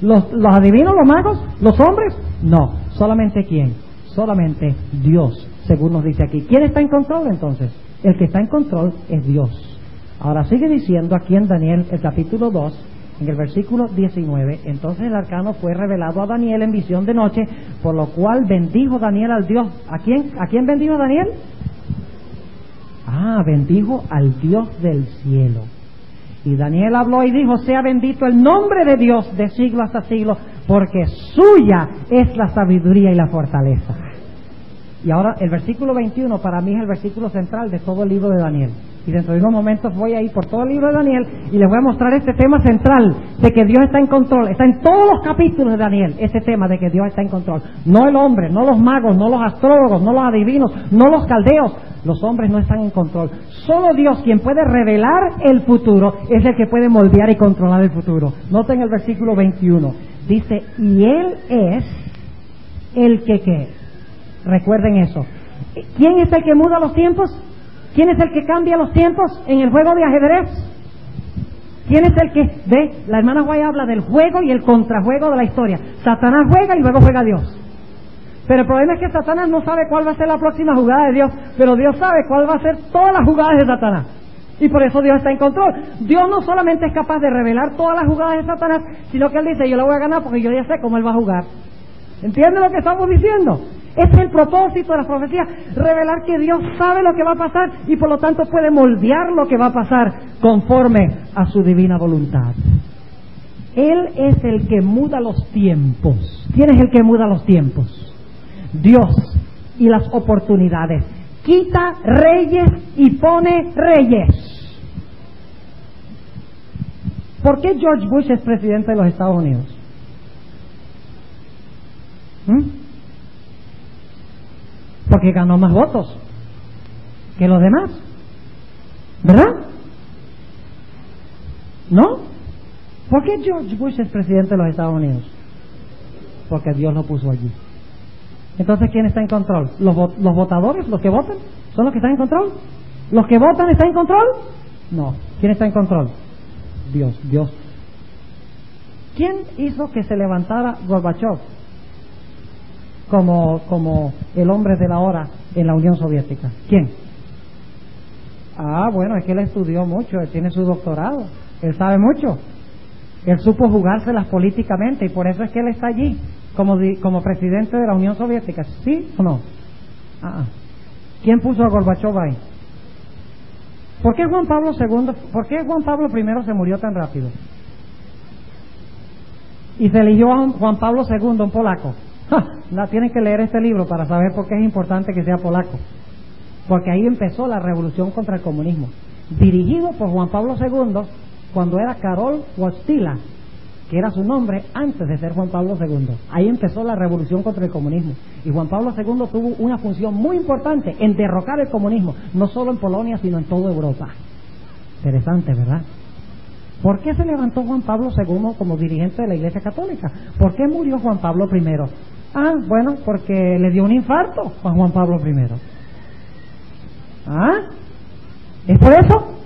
¿Los adivinos, los magos, los hombres? No, solamente ¿quién? Solamente Dios, según nos dice aquí. ¿Quién está en control entonces? El que está en control es Dios. Ahora sigue diciendo aquí en Daniel, el capítulo 2, en el versículo 19, entonces el arcano fue revelado a Daniel en visión de noche, por lo cual bendijo Daniel al Dios. ¿A quién bendijo Daniel? Bendijo al Dios del cielo. Y Daniel habló y dijo, sea bendito el nombre de Dios de siglo hasta siglo, porque suya es la sabiduría y la fortaleza. Y ahora el versículo 21 para mí es el versículo central de todo el libro de Daniel. Y dentro de unos momentos voy a ir por todo el libro de Daniel y les voy a mostrar este tema central de que Dios está en control. Está en todos los capítulos de Daniel, ese tema de que Dios está en control. No el hombre, no los magos, no los astrólogos, no los adivinos, no los caldeos. Los hombres no están en control. Solo Dios, quien puede revelar el futuro, es el que puede moldear y controlar el futuro. Noten el versículo 21. Dice, y Él es el que ¿qué? Recuerden eso. ¿Quién es el que muda los tiempos? ¿Quién es el que cambia los tiempos en el juego de ajedrez? ¿Quién es el que ve? La hermana Guay habla del juego y el contrajuego de la historia. Satanás juega y luego juega Dios. Pero el problema es que Satanás no sabe cuál va a ser la próxima jugada de Dios, pero Dios sabe cuál va a ser todas las jugadas de Satanás. Y por eso Dios está en control. Dios no solamente es capaz de revelar todas las jugadas de Satanás, sino que Él dice, yo le voy a ganar porque yo ya sé cómo Él va a jugar. ¿Entienden lo que estamos diciendo? Ese es el propósito de la profecía, revelar que Dios sabe lo que va a pasar y por lo tanto puede moldear lo que va a pasar conforme a su divina voluntad. Él es el que muda los tiempos. ¿Quién es el que muda los tiempos? Dios y las oportunidades. Quita reyes y pone reyes. ¿Por qué George Bush es presidente de los Estados Unidos? Porque ganó más votos que los demás, ¿verdad? ¿No? ¿Por qué George Bush es presidente de los Estados Unidos? Porque Dios lo puso allí. Entonces, ¿quién está en control? ¿Los votadores, los que votan? ¿Son los que están en control? ¿Los que votan están en control? No. ¿Quién está en control? Dios. ¿Quién hizo que se levantara Gorbachev como el hombre de la hora en la Unión Soviética? ¿Quién? Bueno, es que él estudió mucho, él tiene su doctorado, él sabe mucho, él supo jugárselas políticamente y por eso es que él está allí como presidente de la Unión Soviética. ¿Sí o no? ¿Quién puso a Gorbachev ahí? ¿Por qué Juan Pablo I se murió tan rápido? Y se eligió a Juan Pablo II, un polaco. tienen que leer este libro para saber por qué es importante que sea polaco. Porque ahí empezó la revolución contra el comunismo, dirigido por Juan Pablo II cuando era Karol Wojtyła, que era su nombre antes de ser Juan Pablo II. Ahí empezó la revolución contra el comunismo. Y Juan Pablo II tuvo una función muy importante en derrocar el comunismo, no solo en Polonia, sino en toda Europa. Interesante, ¿verdad? ¿Por qué se levantó Juan Pablo II como dirigente de la Iglesia Católica? ¿Por qué murió Juan Pablo I? Bueno, porque le dio un infarto a Juan Pablo I. ¿Es por eso?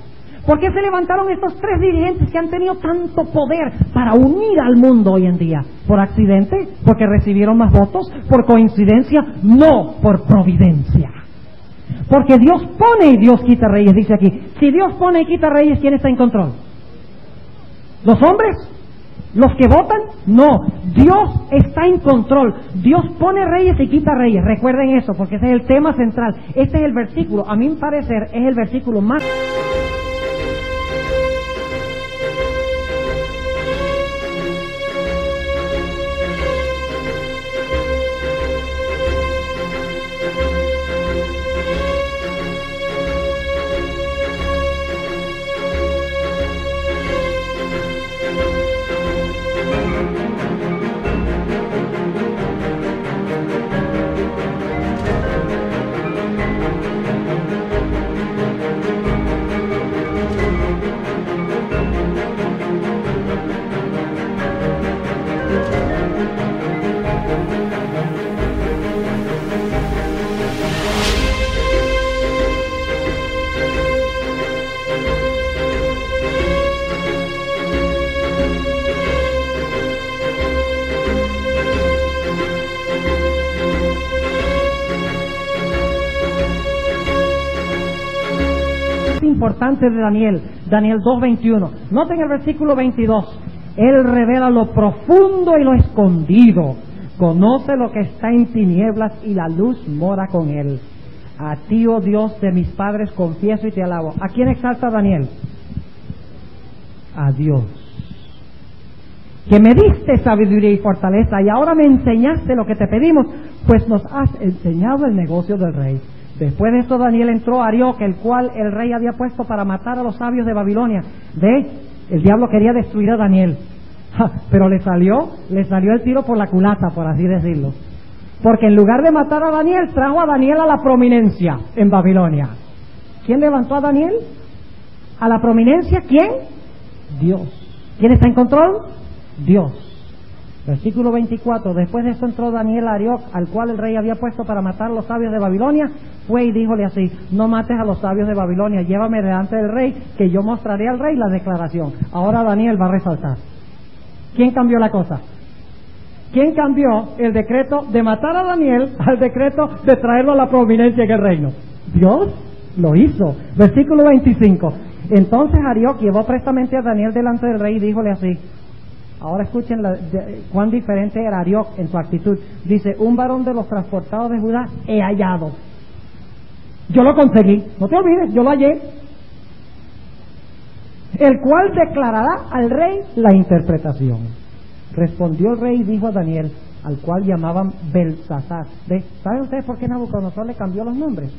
¿Por qué se levantaron estos tres dirigentes que han tenido tanto poder para unir al mundo hoy en día? ¿Por accidente? ¿Porque recibieron más votos? ¿Por coincidencia? No, por providencia. Porque Dios pone y Dios quita reyes, dice aquí. Si Dios pone y quita reyes, ¿quién está en control? ¿Los hombres? ¿Los que votan? No, Dios está en control. Dios pone reyes y quita reyes. Recuerden eso, porque ese es el tema central. Este es el versículo, a mi parecer, es el versículo más... importante de Daniel 2:21. Noten el versículo 22. Él revela lo profundo y lo escondido. Conoce lo que está en tinieblas y la luz mora con él. A ti, oh Dios de mis padres, confieso y te alabo. ¿A quién exalta Daniel? A Dios, que me diste sabiduría y fortaleza, y ahora me enseñaste lo que te pedimos, pues nos has enseñado el negocio del rey. Después de esto Daniel entró a Arioc, el cual el rey había puesto para matar a los sabios de Babilonia. El diablo quería destruir a Daniel, pero le salió el tiro por la culata, por así decirlo. Porque en lugar de matar a Daniel, trajo a Daniel a la prominencia en Babilonia. ¿Quién levantó a Daniel a la prominencia? ¿Quién? Dios. ¿Quién está en control? Dios. Versículo 24. Después de eso entró Daniel a Arioc, al cual el rey había puesto para matar a los sabios de Babilonia. Fue y díjole así: no mates a los sabios de Babilonia, llévame delante del rey, que yo mostraré al rey la declaración. Ahora Daniel va a resaltar. ¿Quién cambió la cosa? ¿Quién cambió el decreto de matar a Daniel al decreto de traerlo a la prominencia en el reino? Dios lo hizo. Versículo 25. Entonces Arioc llevó prestamente a Daniel delante del rey y díjole así. Ahora escuchen cuán diferente era Arioc en su actitud. Dice: un varón de los transportados de Judá he hallado. Yo lo conseguí, no te olvides, yo lo hallé. El cual declarará al rey la interpretación. Respondió el rey y dijo a Daniel, al cual llamaban Belsasar. ¿Saben ustedes por qué Nabucodonosor le cambió los nombres?